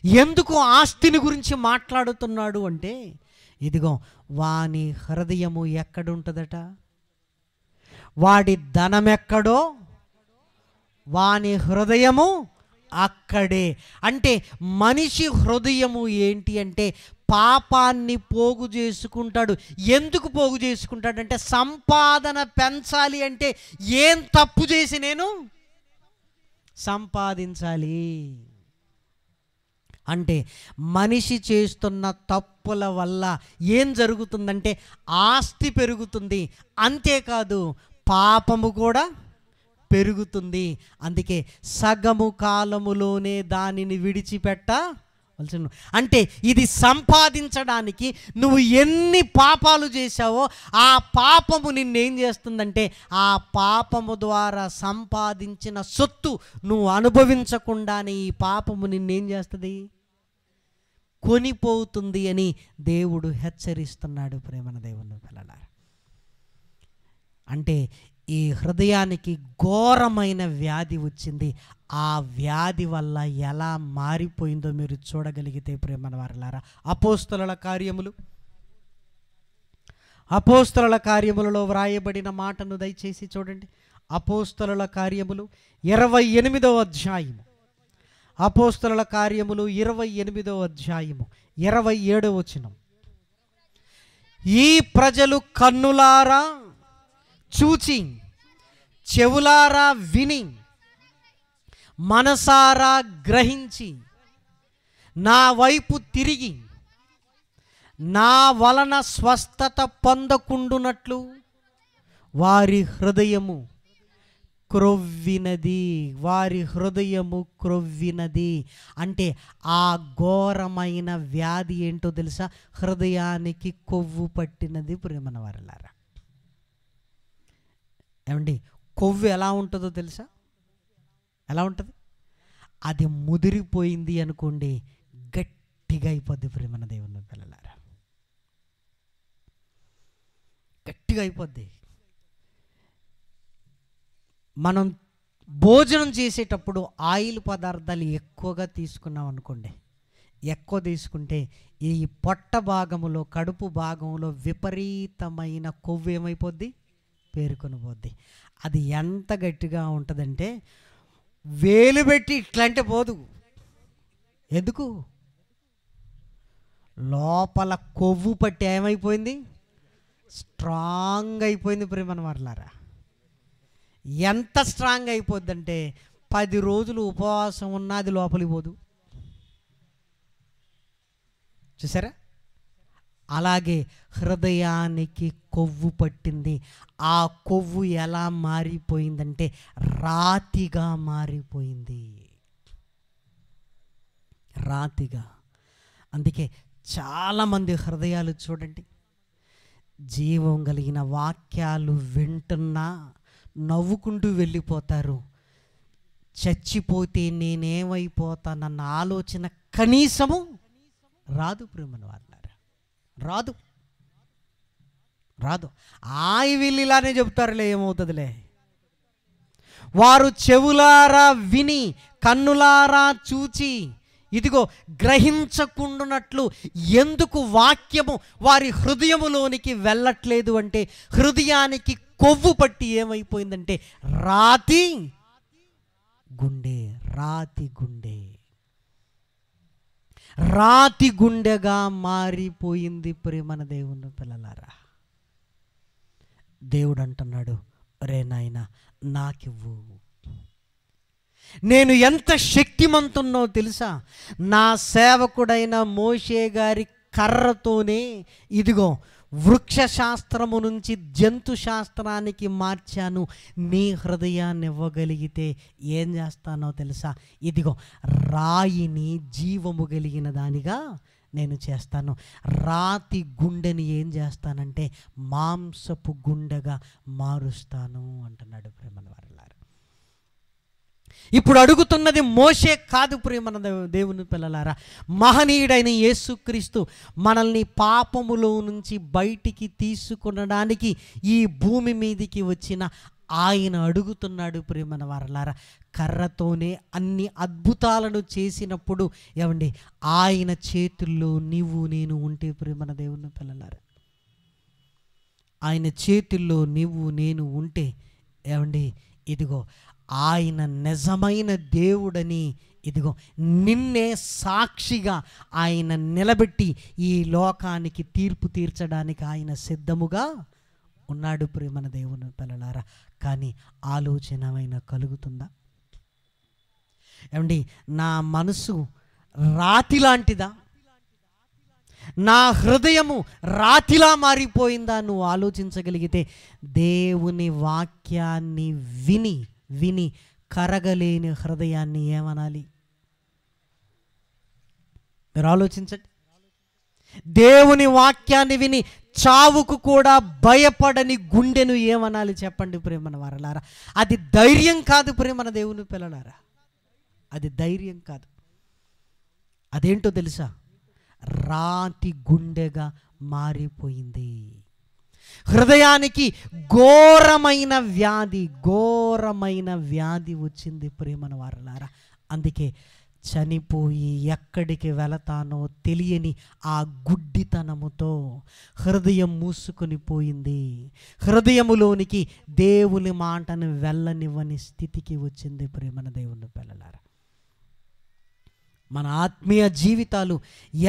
Speaker 1: ఎందుకు ఆస్తిని గురించి మాట్లాడుతున్నాడు అంటే, ఇదిగో వాని హృదయము ఎక్కడుంటుందట? వాడి ధనం ఎక్కడో వాని హృదయము అక్కడే. అంటే మనిషి హృదయము ఏంటి అంటే పాపాన్ని పోగు చేసుకుంటాడు. ఎందుకు పోగు చేసుకుంటాడంటే సంపాదన పెంచాలి. అంటే ఏం తప్పు చేసి నేను సంపాదించాలి అంటే మనిషి చేస్తున్న తప్పుల వల్ల ఏం జరుగుతుందంటే ఆస్తి పెరుగుతుంది, అంతేకాదు పాపము కూడా పెరుగుతుంది. అందుకే సగము కాలములోనే దానిని విడిచిపెట్ట అంటే ఇది సంపాదించడానికి నువ్వు ఎన్ని పాపాలు చేశావో ఆ పాపము నిన్నేం చేస్తుందంటే ఆ పాపము ద్వారా సంపాదించిన సొత్తు నువ్వు అనుభవించకుండానే ఈ పాపము నిన్నేం చేస్తుంది, కొనిపోతుంది అని దేవుడు హెచ్చరిస్తున్నాడు. ప్రేమన దేవుని పిల్లలారా, అంటే ఈ హృదయానికి ఘోరమైన వ్యాధి వచ్చింది. ఆ వ్యాధి వల్ల ఎలా మారిపోయిందో మీరు చూడగలిగితే ప్రేమన వారలారా, అపోస్తలుల కార్యములలో వ్రాయబడిన మాటను దయచేసి చూడండి. అపోస్తలుల కార్యములు 28వ అధ్యాయము, అపోస్తలుల కార్యములు 28వ అధ్యాయము 27వ వచనం. ఈ ప్రజలు కన్నులారా చూచి, చెవులారా విని, మనసారా గ్రహించి, నా వైపు తిరిగి నా వలన స్వస్థత పొందకుండునట్లు వారి హృదయము క్రొవ్వినది. వారి హృదయము క్రొవ్వినది అంటే ఆ ఘోరమైన వ్యాధి ఏంటో తెలుసా? హృదయానికి కొవ్వు పట్టినది. ప్రేమన వారలారా, ఏమండి, కొవ్వు ఎలా ఉంటుందో తెలుసా? ఎలా ఉంటుంది? అది ముదిరిపోయింది అనుకోండి, గట్టిగా అయిపోద్ది. ప్రేమన దేవుని పిల్లలారా, గట్టిగా అయిపోద్ది. మనం భోజనం చేసేటప్పుడు ఆయిల్ పదార్థాలు ఎక్కువగా తీసుకున్నాం అనుకోండి, ఎక్కువ తీసుకుంటే ఈ పొట్ట భాగములో, కడుపు భాగంలో విపరీతమైన కొవ్వు ఏమైపోద్ది, పేరుకొని పోద్ది. అది ఎంత గట్టిగా ఉంటుందంటే వేలు పెట్టి ఇట్లాంటి పోదు. ఎందుకు? లోపల కొవ్వు పట్టి ఏమైపోయింది, స్ట్రాంగ్ అయిపోయింది. ప్రేమన వారలారా, ఎంత స్ట్రాంగ్ అయిపోద్దంటే 10 రోజులు ఉపవాసం ఉన్నా అది లోపలికి పోదు. చూసారా? అలాగే హృదయానికి కొవ్వు పట్టింది. ఆ కొవ్వు ఎలా మారిపోయిందంటే రాతిగా మారిపోయింది, రాతిగా. అందుకే చాలామంది హృదయాలు చూడండి, జీవం కలిగిన వాక్యాలు వింటున్నా నవ్వుకుంటూ వెళ్ళిపోతారు. చచ్చిపోతే నేనేమైపోతానన్న ఆలోచన కనీసము రాదు. ప్రేమన వాళ్ళారా, రాదు. వీళ్ళు ఇలానే చెప్తారులే, ఏమవుతుందిలే. వారు చెవులారా విని, కన్నులారా చూచి, ఇదిగో గ్రహించకుండునట్లు ఎందుకు వాక్యము వారి హృదయములోనికి వెళ్ళట్లేదు అంటే, హృదయానికి కొవ్వు పట్టి ఏమైపోయిందంటే రాతి గుండెగా మారిపోయింది. ప్రేమన దేవుని పిల్లలారా, దేవుడు అంటున్నాడు, రే నాయనా నాకివ్వు. నేను ఎంత శక్తిమంతున్నో తెలుసా? నా సేవకుడైన మోషే గారి కర్రతోనే ఇదిగో వృక్ష శాస్త్రము నుంచి జంతు శాస్త్రానికి మార్చాను. నీ హృదయాన్ని ఇవ్వగలిగితే ఏం చేస్తానో తెలుసా? ఇదిగో రాయిని జీవము కలిగిన దానిగా నేను చేస్తాను. రాతి గుండెని ఏం చేస్తానంటే మాంసపు గుండెగా మారుస్తాను అంటున్నాడు. ప్రేమల వారలారా, ఇప్పుడు అడుగుతున్నది మోషే కాదు. ప్రేమన దేవుని పిల్లలారా, మహనీయుడైన యేసుక్రీస్తు మనల్ని పాపములో నుంచి బయటికి తీసుకొనడానికి ఈ భూమి మీదికి వచ్చిన ఆయన అడుగుతున్నాడు. ప్రేమన వారలారా, కర్రతోనే అన్ని అద్భుతాలను చేసినప్పుడు ఏమండి ఆయన చేతుల్లో నీవు నేను ఉంటే, ప్రేమన దేవుని పిల్లలారా, ఆయన చేతుల్లో నీవు నేను ఉంటే ఏమండి ఇదిగో ఆయన నిజమైన దేవుడని ఇదిగో నిన్నే సాక్షిగా ఆయన నిలబెట్టి ఈ లోకానికి తీర్పు తీర్చడానికి ఆయన సిద్ధముగా ఉన్నాడు. ప్రేమన దేవుని పిల్లలారా, కానీ ఆలోచనమైన కలుగుతుందా? ఏమండి నా మనసు రాతి లాంటిదా? నా హృదయము రాతిలా మారిపోయిందా? నువ్వు ఆలోచించగలిగితే దేవుని వాక్యాన్ని విని విని కరగలేని హృదయాన్ని ఏమనాలి? మీరు ఆలోచించండి. దేవుని వాక్యాన్ని విని చావుకు కూడా భయపడని గుండెను ఏమనాలి చెప్పండి ప్రేమన వారలారా? అది ధైర్యం కాదు ప్రేమన దేవుని పిల్లలారా, అది ధైర్యం కాదు. అదేంటో తెలుసా? రాతి గుండెగా మారిపోయింది. హృదయానికి ఘోరమైన వ్యాధి వచ్చింది ప్రేమన వారలారా. అందుకే చనిపోయి ఎక్కడికి వెళతానో తెలియని ఆ గుడ్డితనముతో హృదయం మూసుకొని పోయింది. హృదయములోనికి దేవుని మాటను వెళ్ళనివ్వని స్థితికి వచ్చింది ప్రేమన దేవుని పిల్లలారా. మన ఆత్మీయ జీవితాలు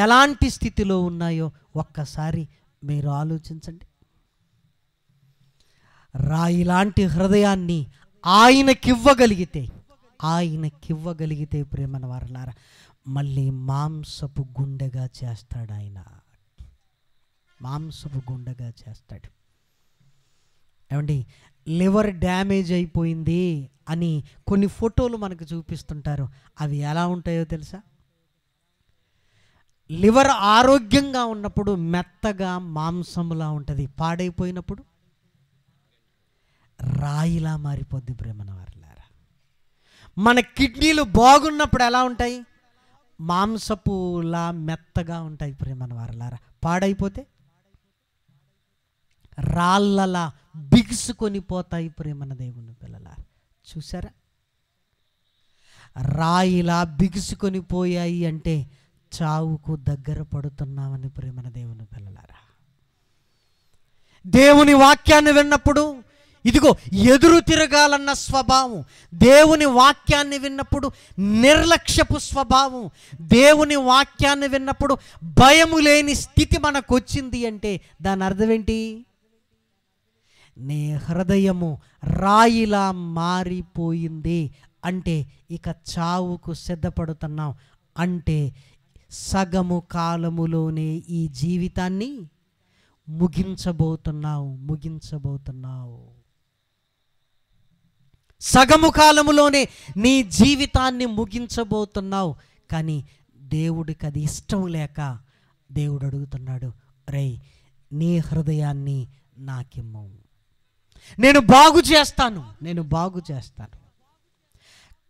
Speaker 1: ఎలాంటి స్థితిలో ఉన్నాయో ఒక్కసారి మీరు ఆలోచించండి. రాయిలాంటి హృదయాన్ని ఆయనకివ్వగలిగితే ప్రేమన వారలారా, మళ్ళీ మాంసపు గుండెగా చేస్తాడు. ఆయన మాంసపు గుండెగా చేస్తాడు. ఏమండి, లివర్ డ్యామేజ్ అయిపోయింది అని కొన్ని ఫోటోలు మనకు చూపిస్తుంటారు. అవి ఎలా ఉంటాయో తెలుసా? లివర్ ఆరోగ్యంగా ఉన్నప్పుడు మెత్తగా మాంసంలా ఉంటుంది, పాడైపోయినప్పుడు రాయిలా మారిపోద్ది ప్రేమన వారలారా. మన కిడ్నీలు బాగున్నప్పుడు ఎలా ఉంటాయి? మాంసపులా మెత్తగా ఉంటాయి ప్రేమన వారలారా. పాడైపోతే రాళ్ళలా బిగుసుకొని పోతాయి ప్రేమన దేవుని పిల్లలారా. చూసారా? రాయిలా బిగుసుకొని పోయాయి అంటే చావుకు దగ్గర పడుతున్నామని ప్రేమన దేవుని పిల్లలారా. దేవుని వాక్యాన్ని విన్నప్పుడు ఇదిగో ఎదురు తిరగాలన్న స్వభావం, దేవుని వాక్యాన్ని విన్నప్పుడు నిర్లక్ష్యపు స్వభావం, దేవుని వాక్యాన్ని విన్నప్పుడు భయము లేని స్థితి మనకు వచ్చింది అంటే దాని అర్థం ఏంటి? నీ హృదయము రాయిలా మారిపోయింది అంటే ఇక చావుకు సిద్ధపడుతున్నాం అంటే సగము కాలములోనే ఈ జీవితాన్ని ముగించబోతున్నావు. సగము కాలములోనే నీ జీవితాన్ని ముగించబోతున్నావు. కానీ దేవుడికి అది ఇష్టం లేక దేవుడు అడుగుతున్నాడు, రేయ్ నీ హృదయాన్ని నాకిమ్ము, నేను బాగు చేస్తాను.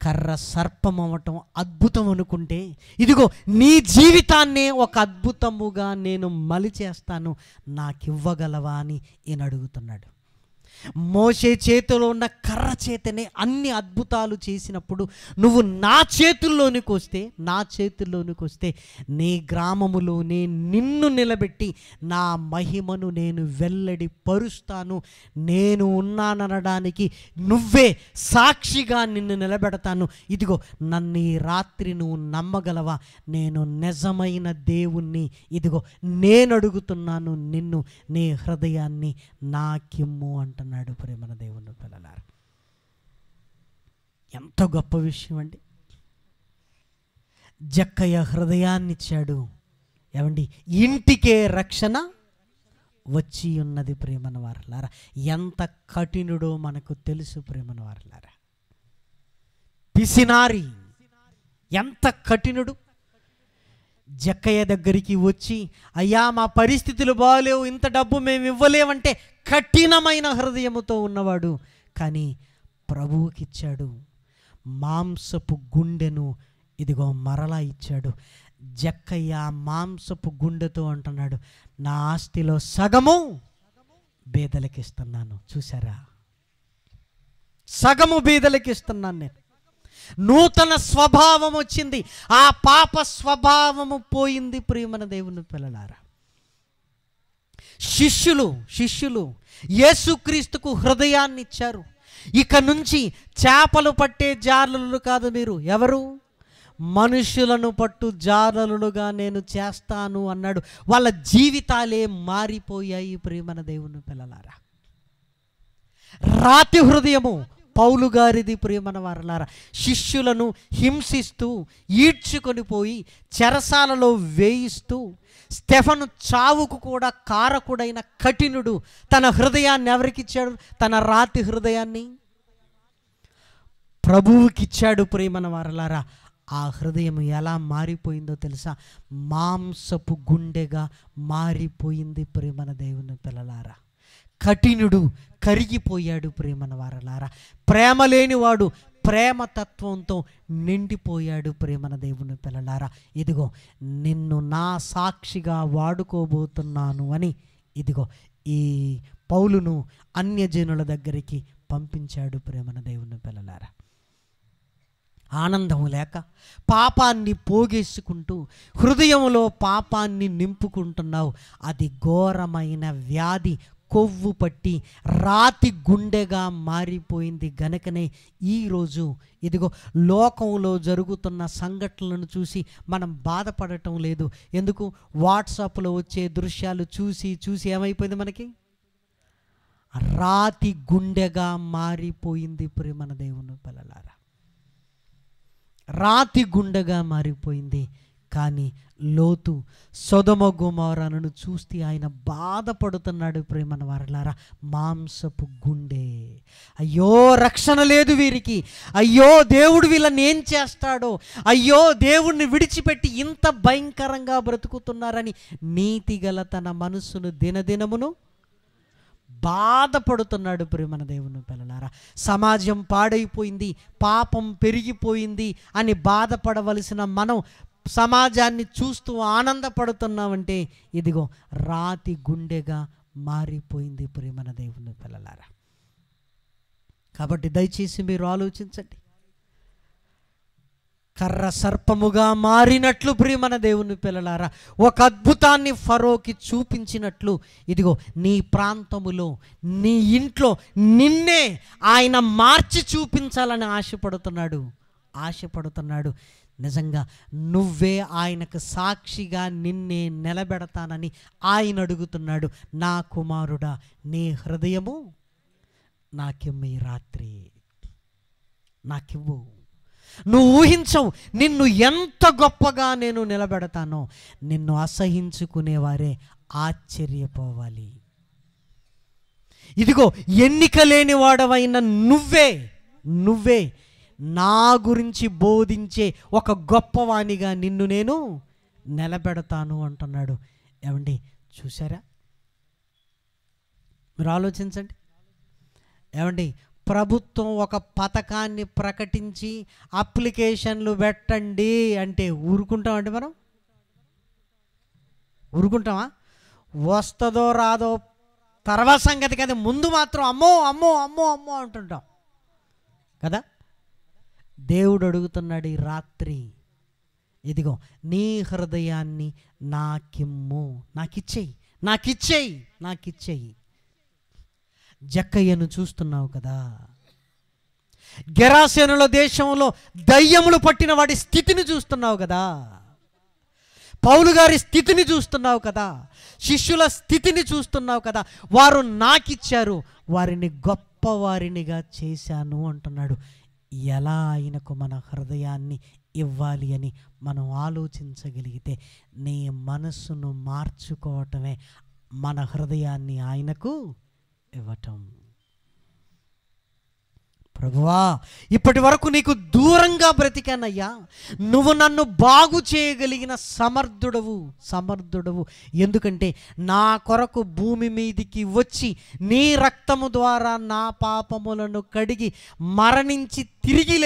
Speaker 1: కర్ర సర్పం అవ్వటం అద్భుతం అనుకుంటే ఇదిగో నీ జీవితాన్నే ఒక అద్భుతముగా నేను మలిచేస్తాను, నాకివ్వగలవా అని ఈయన అడుగుతున్నాడు. మోషే చేతిలో ఉన్న కర్ర చేతనే అన్ని అద్భుతాలు చేసినప్పుడు నువ్వు నా చేతుల్లోనికి వస్తే నీ గ్రామములోనే నిన్ను నిలబెట్టి నా మహిమను నేను వెల్లడి పరుస్తాను, నేను ఉన్నాననడానికి నువ్వే సాక్షిగా నిన్ను నిలబెడతాను. ఇదిగో నన్ను ఈ రాత్రి నువ్వు నమ్మగలవా? నేను నిజమైన దేవుణ్ణి, ఇదిగో నేను అడుగుతున్నాను నిన్ను, నీ హృదయాన్ని నాకిమ్ము అంటున్నాడు ప్రేమన దేవుని పిల్లలారా. ఎంత గొప్ప విషయం అండి! జక్కయ్య హృదయాన్ని ఇచ్చాడు. ఏమండి, ఇంటికే రక్షణ వచ్చి ఉన్నది ప్రేమన వారలారా. ఎంత కఠినుడో మనకు తెలుసు ప్రేమన వారలారా. పిసినారి ఎంత కఠినుడు! జక్కయ్య దగ్గరికి వచ్చి, అయ్యా మా పరిస్థితులు బాగలేవు, ఇంత డబ్బు మేము ఇవ్వలేమంటే కఠినమైన హృదయముతో ఉన్నవాడు. కానీ ప్రభువుకి ఇచ్చాడు మాంసపు గుండెను, ఇదిగో మరలా ఇచ్చాడు. జక్కయ్య మాంసపు గుండెతో అంటున్నాడు, నా ఆస్తిలో సగము బీదలకి ఇస్తున్నాను. చూసారా? సగము బీదలకి ఇస్తున్నాను నేను. నూతన స్వభావం వచ్చింది, ఆ పాప స్వభావము పోయింది ప్రియమైన దేవుని పిల్లలారా. శిష్యులు యేసుక్రీస్తుకు హృదయాన్ని ఇచ్చారు. ఇక నుంచి చేపలు పట్టే జాలరులు కాదు మీరు, ఎవరు? మనుషులను పట్టు జాలరులుగా నేను చేస్తాను అన్నాడు. వాళ్ళ జీవితాలే మారిపోయాయి ప్రియమైన దేవుని పిల్లలారా. రాతి హృదయము పౌలు గారిది ప్రియమైన వారలారా. శిష్యులను హింసిస్తూ ఈడ్చుకొని పోయి చెరసాలలో వేయిస్తూ స్టెఫను చావుకు కూడా కారకుడైన కఠినుడు తన హృదయాన్ని ఎవరికిచ్చాడు? తన రాతి హృదయాన్ని ప్రభువుకిచ్చాడు ప్రియమైన వారలారా. ఆ హృదయం ఎలా మారిపోయిందో తెలుసా? మాంసపు గుండెగా మారిపోయింది ప్రేమన దేవుని పిల్లలారా. కఠినుడు కరిగిపోయాడు ప్రేమన వారలారా. ప్రేమ లేనివాడు ప్రేమతత్వంతో నిండిపోయాడు ప్రేమన దేవుని పిల్లలారా. ఇదిగో నిన్ను నా సాక్షిగా వాడుకోబోతున్నాను అని ఇదిగో ఈ పౌలును అన్యజనుల దగ్గరికి పంపించాడు ప్రేమన దేవుని పిల్లలారా. ఆనందం లేక పాపాన్ని పోగేసుకుంటూ హృదయంలో పాపాన్ని నింపుకుంటున్నావు. అది ఘోరమైన వ్యాధి, కొవ్వు పట్టి రాతి గుండెగా మారిపోయింది. గనుకనే ఈరోజు ఇదిగో లోకంలో జరుగుతున్న సంఘటనలను చూసి మనం బాధపడటం లేదు. ఎందుకు? వాట్సాప్లో వచ్చే దృశ్యాలు చూసి చూసి ఏమైపోయింది మనకి? రాతి గుండెగా మారిపోయింది ప్రేమన దేవుని పిల్లలారా. రాతి గుండెగా మారిపోయింది. కానీ లోతు సొదొమ గొమొర్రాను చూస్తే ఆయన బాధపడుతున్నాడు ప్రేమన వారలారా. మాంసపు గుండె, అయ్యో రక్షణ లేదు వీరికి, అయ్యో దేవుడు వీళ్ళని ఏం చేస్తాడో, అయ్యో దేవుణ్ణి విడిచిపెట్టి ఇంత భయంకరంగా బ్రతుకుతున్నారని నీతిగల తన మనస్సును దినదినమును బాధపడుతున్నాడు ప్రేమన దేవుని పిల్లలారా. సమాజం పాడైపోయింది, పాపం పెరిగిపోయింది అని బాధపడవలసిన మనం సమాజాన్ని చూస్తూ ఆనందపడుతున్నామంటే ఇదిగో రాతి గుండెగా మారిపోయింది ప్రేమన దేవుని పిల్లలారా. కాబట్టి దయచేసి మీరు ఆలోచించండి. కర్ర సర్పముగా మారినట్లు ప్రియమైన దేవుని పిల్లలారా, ఒక అద్భుతాన్ని ఫరోకి చూపించినట్లు ఇదిగో నీ ప్రాంతములో, నీ ఇంట్లో నిన్నే ఆయన మార్చి చూపించాలని ఆశపడుతున్నాడు. నిజంగా నువ్వే ఆయనకు సాక్షిగా నిన్నే నిలబెడతానని ఆయన అడుగుతున్నాడు. నా కుమారుడా, నీ హృదయము నాకిమ్ము, ఈ రాత్రి నాకివ్వు. నువ్వు ఊహించవు నిన్ను ఎంత గొప్పగా నేను నిలబెడతానో. నిన్ను అసహించుకునేవారే ఆశ్చర్యపోవాలి. ఇదిగో ఎన్నిక లేని వాడవైన నువ్వే నా గురించి బోధించే ఒక గొప్పవానిగా నిన్ను నేను నిలబెడతాను అంటున్నాడు. ఏమండి చూసారా? మీరు ఆలోచించండి. ఏమండి, ప్రభుత్వం ఒక పథకాన్ని ప్రకటించి అప్లికేషన్లు పెట్టండి అంటే ఊరుకుంటామండి? మనం ఊరుకుంటామా? వస్తుందో రాదో తర్వాత సంగతి కదా, ముందు మాత్రం అమ్మో అమ్మో అమ్మో అమ్మో అంటుంటాం కదా. దేవుడు అడుగుతున్నాడు ఈ రాత్రి, ఇదిగో నీ హృదయాన్ని నాకిమ్ము, నాకిచ్చేయి. జక్కయ్యను చూస్తున్నావు కదా, గెరాసేనుల దేశంలో దయ్యములు పట్టిన వాడి స్థితిని చూస్తున్నావు కదా, పౌలు గారి స్థితిని చూస్తున్నావు కదా, శిష్యుల స్థితిని చూస్తున్నావు కదా. వారు నాకిచ్చారు, వారిని గొప్పవారినిగా చేశాను అంటున్నాడు. ఎలా ఆయనకు మన హృదయాన్ని ఇవ్వాలి అని మనం ఆలోచించగలిగితే, నీ మనస్సును మార్చుకోవటమే మన హృదయాన్ని ఆయనకు ఇవ్వటం. ప్రభువా, ఇప్పటి వరకు నీకు దూరంగా బ్రతికానయ్యా, నువ్వు నన్ను బాగు చేయగలిగిన సమర్థుడవు. ఎందుకంటే నా కొరకు భూమి మీదికి వచ్చి నీ రక్తము ద్వారా నా పాపములను కడిగి మరణించి తిరిగి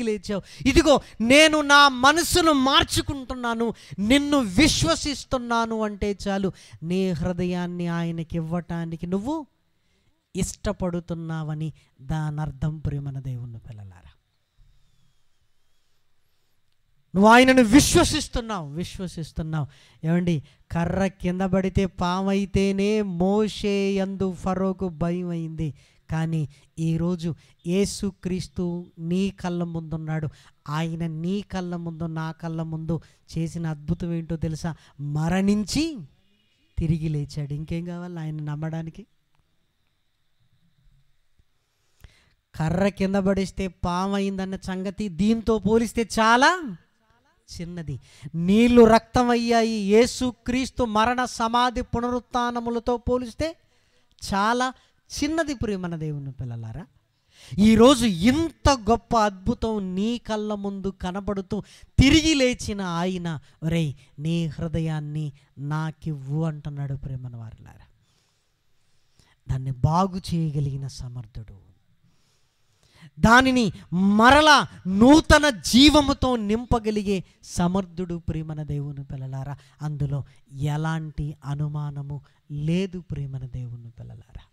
Speaker 1: లేచావు. ఇదిగో నేను నా మనసును మార్చుకుంటున్నాను, నిన్ను విశ్వసిస్తున్నాను అంటే చాలు. నీ హృదయాన్ని ఆయనకి ఇవ్వటానికి నువ్వు ఇష్టపడుతున్నావని దాని అర్థం ప్రియమైన దేవుని పిల్లలారా. నువ్వు ఆయనను విశ్వసిస్తున్నావు. ఏమండి, కర్ర కింద పడితే పామైతేనే మోషే యందు ఫరోకు భయం అయింది. కానీ ఈరోజు యేసుక్రీస్తు నీ కళ్ళ ముందున్నాడు. ఆయన నీ కళ్ళ ముందు, నా కళ్ళ ముందు చేసిన అద్భుతం ఏంటో తెలుసా? మరణించి తిరిగి లేచాడు. ఇంకేం కావాలి ఆయన నమ్మడానికి? కర్ర కింద పడిస్తే పామైందన్న సంగతి దీంతో పోలిస్తే చాలా చిన్నది. నీళ్లు రక్తం అయ్యాయి యేసుక్రీస్తు మరణ సమాధి పునరుత్థానములతో పోలిస్తే చాలా చిన్నది ప్రియమైన దేవుని పిల్లలారా. ఈరోజు ఇంత గొప్ప అద్భుతం నీ కళ్ళ ముందు కనబడుతూ తిరిగి లేచిన ఆయన, ఒరేయ్ నీ హృదయాన్ని నాకివ్వు అంటున్నాడు. ప్రేమన వారలారా, దాన్ని బాగు చేయగలిగిన సమర్థుడు, దానిని మరలా నూతన జీవముతో నింపగలిగే సమర్థుడు ప్రేమన దేవుని పిల్లలారా. అందులో ఎలాంటి అనుమానము లేదు ప్రేమన దేవుని పిల్లలారా.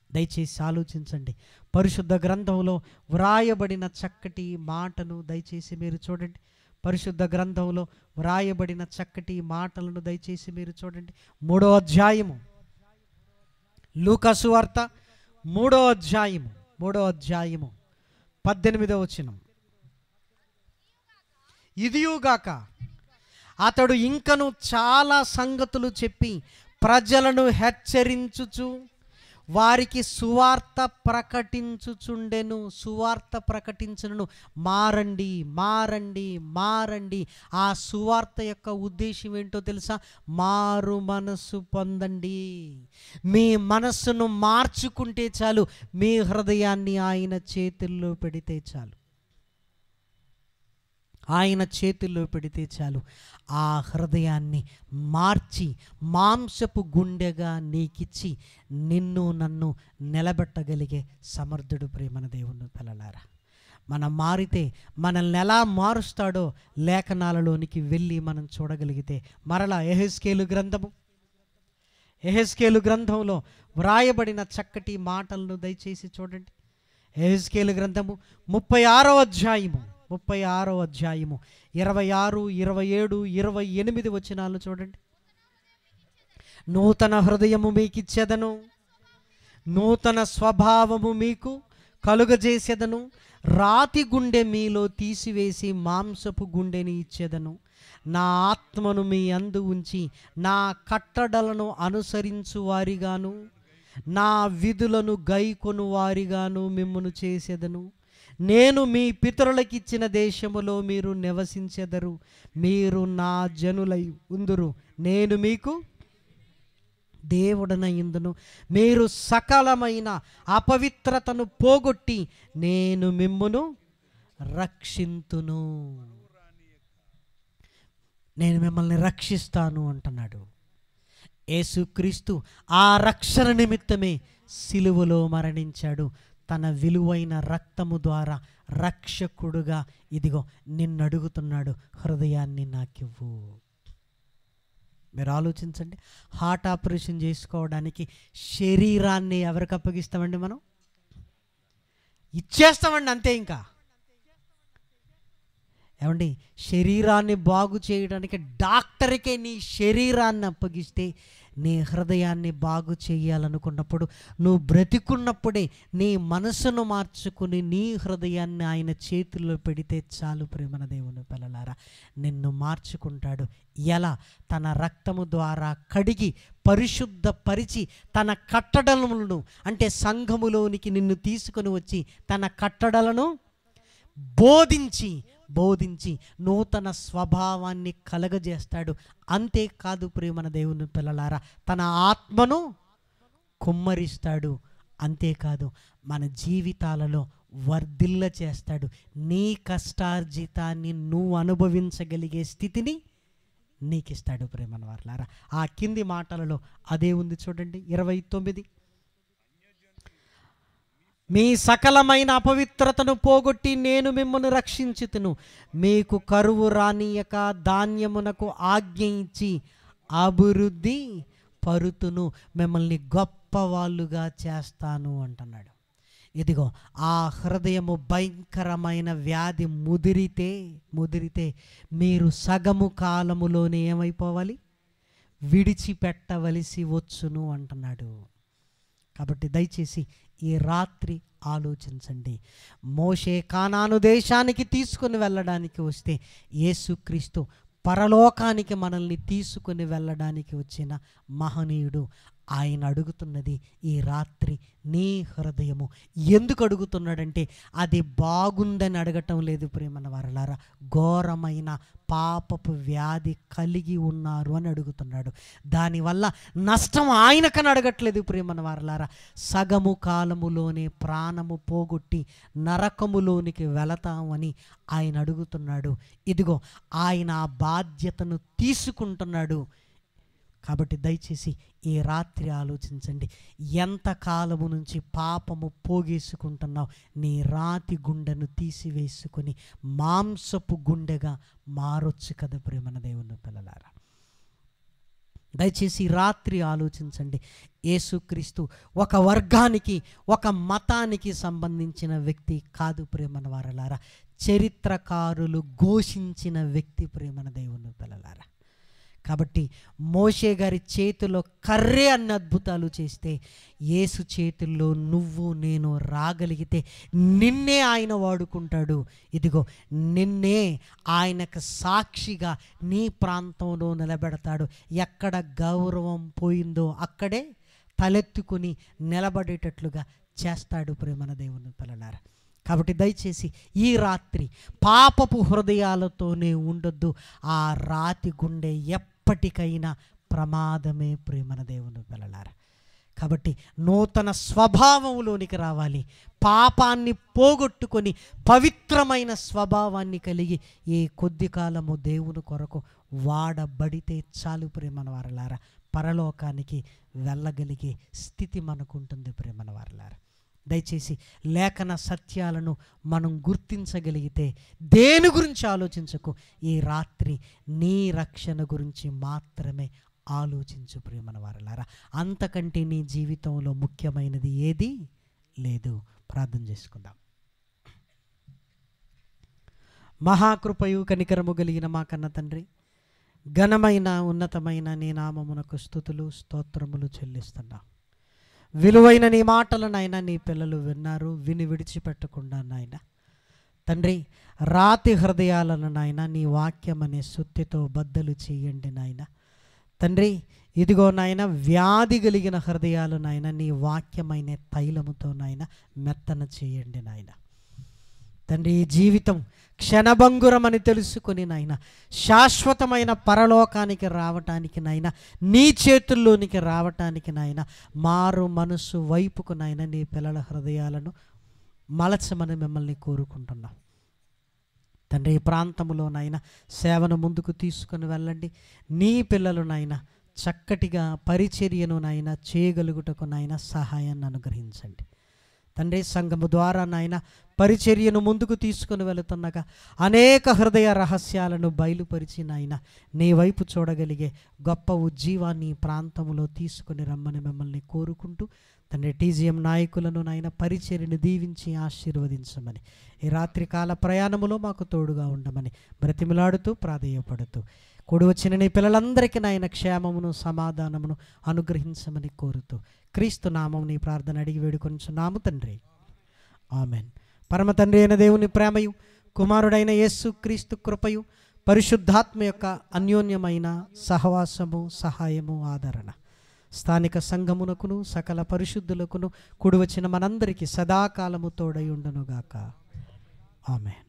Speaker 1: దయచేసి ఆలోచించండి. పరిశుద్ధ గ్రంథంలో వ్రాయబడిన చక్కటి మాటను దయచేసి మీరు చూడండి. పరిశుద్ధ గ్రంథంలో వ్రాయబడిన చక్కటి మాటలను దయచేసి మీరు చూడండి. 3వ అధ్యాయము, లూకా సువార్త 3వ అధ్యాయము 18వ వచనం. ఇదియుగాక అతడు ఇంకను చాలా సంగతులు చెప్పి ప్రజలను హెచ్చరించుచు వారికి సువార్త ప్రకటించుచుండెను. సువార్త ప్రకటించును. మారండి, మారండి, మారండి. ఆ సువార్త యొక్క ఉద్దేశం ఏంటో తెలుసా? మారు మనస్సు పొందండి. మీ మనస్సును మార్చుకుంటే చాలు, మీ హృదయాన్ని ఆయన చేతుల్లో పెడితే చాలు, ఆయన చేతుల్లో పెడితే చాలు. ఆ హృదయాన్ని మార్చి మాంసపు గుండెగా నీకిచ్చి నిన్ను నన్ను నిలబెట్టగలిగే సమర్థుడు ప్రేమన దేవుని పిల్లలారా. మనం మారితే మనల్ని ఎలా మారుస్తాడో లేఖనాలలోనికి వెళ్ళి మనం చూడగలిగితే, మరలా యెహెజ్కేలు గ్రంథంలో వ్రాయబడిన చక్కటి మాటలను దయచేసి చూడండి. యెహెజ్కేలు గ్రంథము 36వ అధ్యాయము 26, 27, 28 వచనాలను చూడండి. నూతన హృదయము మీకిచ్చేదను, నూతన స్వభావము మీకు కలుగజేసేదను, రాతి గుండె మీలో తీసివేసి మాంసపు గుండెని ఇచ్చేదను, నా ఆత్మను మీ అందు ఉంచి నా కట్టడలను అనుసరించు వారిగాను నా విధులను గైకొను వారిగాను మిమ్మును చేసేదను. నేను మీ పితరులకిచ్చిన దేశములో మీరు నివసించెదరు, మీరు నా జనులై ఉందురు, నేను మీకు దేవుడనయుందును. మీరు సకలమైన అపవిత్రతను పోగొట్టి నేను మిమ్మును రక్షింతును. నేను మిమ్మల్ని రక్షిస్తాను అంటున్నాడు యేసుక్రీస్తు. ఆ రక్షణ నిమిత్తమే సిలువలో మరణించాడు. తన విలువైన రక్తము ద్వారా రక్షకుడుగా ఇదిగో నిన్నడుగుతున్నాడు, హృదయాన్ని నాకివ్వు. మీరు ఆలోచించండి. హార్ట్ ఆపరేషన్ చేసుకోవడానికి శరీరాన్ని ఎవరికి అప్పగిస్తామండి? మనం ఇచ్చేస్తామండి, అంతే. ఇంకా ఏమండి, శరీరాన్ని బాగు చేయడానికి డాక్టర్కే నీ శరీరాన్ని అప్పగిస్తే, నీ హృదయాన్ని బాగు చేయాలనుకున్నప్పుడు, నువ్వు బ్రతికున్నప్పుడే నీ మనసును మార్చుకుని నీ హృదయాన్ని ఆయన చేతుల్లో పెడితే చాలు ప్రేమన దేవుని పిల్లలారా. నిన్ను మార్చుకుంటాడు. ఎలా? తన రక్తము ద్వారా కడిగి పరిశుద్ధపరిచి తన కట్టడలను, అంటే సంఘములోనికి నిన్ను తీసుకొని వచ్చి తన కట్టడలను బోధించి నూతన స్వభావాన్ని కలగజేస్తాడు. అంతేకాదు ప్రేమన దేవుని పిల్లలారా, తన ఆత్మను కుమ్మరిస్తాడు. అంతేకాదు మన జీవితాలలో వర్ధిల్ల చేస్తాడు. నీ కష్టార్జితాన్ని నువ్వు అనుభవించగలిగే స్థితిని నీకిస్తాడు ప్రేమన వారలారా. ఆ కింది మాటలలో అదే ఉంది చూడండి. 29, మీ సకలమైన అపవిత్రతను పోగొట్టి నేను మిమ్మల్ని రక్షించుతును, మీకు కరువు రానియక ధాన్యమునకు ఆజ్ఞ ఇచ్చి అభివృద్ధి పరుతును, మిమ్మల్ని గొప్పవాళ్ళుగా చేస్తాను అంటున్నాడు. ఇదిగో ఆ హృదయము భయంకరమైన వ్యాధి ముదిరితే మీరు సగము కాలములోనే ఏమైపోవాలి? విడిచిపెట్టవలసి వచ్చును అంటున్నాడు. కాబట్టి దయచేసి ఈ రాత్రి ఆలోచించండి. మోషే కానాను దేశానికి తీసుకొని వెళ్ళడానికి వస్తే, యేసుక్రీస్తు పరలోకానికి మనల్ని తీసుకొని వెళ్ళడానికి వచ్చిన మహనీయుడు. ఆయన అడుగుతున్నది ఈ రాత్రి నీ హృదయము. ఎందుకు అడుగుతున్నాడంటే అది బాగుందని అడగటం లేదు ప్రియమైన వారలారా, ఘోరమైన పాపపు వ్యాధి కలిగి ఉన్నారు అని అడుగుతున్నాడు. దానివల్ల నష్టం ఆయనకని అడగట్లేదు ప్రియమైన వారలారా, సగము కాలములోనే ప్రాణము పోగొట్టి నరకములోనికి వెళతామని ఆయన అడుగుతున్నాడు. ఇదిగో ఆయన ఆ బాధ్యతను తీసుకుంటున్నాడు. కాబట్టి దయచేసి ఈ రాత్రి ఆలోచించండి, ఎంతకాలము నుంచి పాపము పోగేసుకుంటున్నావు? నీ రాతి గుండెను తీసివేసుకొని మాంసపు గుండెగా మారొచ్చు కదా ప్రేమన దేవుని పిల్లలారా. దయచేసి రాత్రి ఆలోచించండి. యేసుక్రీస్తు ఒక వర్గానికి, ఒక మతానికి సంబంధించిన వ్యక్తి కాదు ప్రేమన వారలారా, చరిత్రకారులు ఘోషించిన వ్యక్తి ప్రేమన దేవుని పిల్లలారా. కాబట్టి మోషే గారి చేతిలో కర్రే అన్న అద్భుతాలు చేస్తే, యేసు చేతుల్లో నువ్వు నేను రాగలిగితే నిన్నే ఆయన వాడుకుంటాడు. ఇదిగో నిన్నే ఆయనకు సాక్షిగా నీ ప్రాంతంలో నిలబెడతాడు. ఎక్కడ గౌరవం పోయిందో అక్కడే తలెత్తుకుని నిలబడేటట్లుగా చేస్తాడు ప్రేమన దేవుని పిల్లలారా. కాబట్టి దయచేసి ఈ రాత్రి పాపపు హృదయాలతోనే ఉండొద్దు. ఆ రాతి గుండె ఎప్పటికైనా ప్రమాదమే ప్రేమన దేవుని పిల్లలారా. కాబట్టి నూతన స్వభావంలోనికి రావాలి. పాపాన్ని పోగొట్టుకొని పవిత్రమైన స్వభావాన్ని కలిగి ఈ కొద్ది కాలము దేవుని కొరకు వాడబడితే చాలు ప్రేమన వారలారా, పరలోకానికి వెళ్ళగలిగే స్థితి మనకుంటుంది ప్రేమన వారలారా. దయచేసి లేఖన సత్యాలను మనం గుర్తించగలిగితే దేని గురించి ఆలోచించకు. ఈ రాత్రి నీ రక్షణ గురించి మాత్రమే ఆలోచించు ప్రియమైన వారలారా. అంతకంటే నీ జీవితంలో ముఖ్యమైనది ఏది లేదు. ప్రార్థన చేసుకుందాం. మహాకృపయు కనికరము కలిగిన మా కన్న తండ్రి, ఘనమైన ఉన్నతమైన నీ నామమునకు స్తుతులు స్తోత్రములు చెల్లిస్తున్నా. విలువైన నీ మాటలు నాయన నీ పిల్లలు విన్నారు, విని విడిచిపెట్టకుండా నాయన తండ్రి, రాతి హృదయాలను నాయన నీ వాక్యం అనే సుత్తితో బద్దలు చేయండి నాయన తండ్రి. ఇదిగో నాయన వ్యాధి కలిగిన హృదయాలు నాయన నీ వాక్యమైన తైలముతో నాయన మెత్తన చేయండి నాయన తండ్రి. ఈ జీవితం క్షణభంగురమని తెలుసుకొని నాయన శాశ్వతమైన పరలోకానికి రావటానికి నాయన, నీ చేతుల్లోనికి రావటానికి నాయన మారు మనసు వైపుకు నాయన నీ పిల్లల హృదయాలను మలచమని మిమ్మల్ని కోరుకుంటున్నాం తండ్రి. ఈ ప్రాంతంలో నాయన సేవను ముందుకు తీసుకొని వెళ్ళండి. నీ పిల్లలు నాయన చక్కటిగా పరిచర్యను నాయన చేయగలుగుటకు నాయన సహాయాన్ని అనుగ్రహించండి తండ్రి. సంఘము ద్వారా నాయన పరిచర్యను ముందుకు తీసుకుని వెళుతుండగా అనేక హృదయ రహస్యాలను బయలుపరిచి నాయన నీ వైపు చూడగలిగే గొప్ప ఉజ్జీవాన్ని ప్రాంతంలో తీసుకుని రమ్మని మిమ్మల్ని కోరుకుంటూ తండ్రి, టీజీఎం నాయకులను నాయన పరిచర్యను దీవించి ఆశీర్వదించమని, ఈ రాత్రికాల ప్రయాణములో మాకు తోడుగా ఉండమని బ్రతిమిలాడుతూ ప్రాధేయపడుతూ కూడి వచ్చిన నీ పిల్లలందరికీ నాయన క్షేమమును సమాధానమును అనుగ్రహించమని కోరుతూ క్రీస్తు నామం నీ ప్రార్థన అడిగి వేడుకొంచున్నాము తండ్రి. ఆమెన్. పరమ తండ్రి అయిన దేవుని ప్రేమయు, కుమారుడైన యేసు క్రీస్తు కృపయు, పరిశుద్ధాత్మ యొక్క అన్యోన్యమైన సహవాసము, సహాయము, ఆదరణ స్థానిక సంఘమునకును సకల పరిశుద్ధులకును కూడి వచ్చిన మనందరికీ సదాకాలము తోడై ఉండునుగాక. ఆమెన్.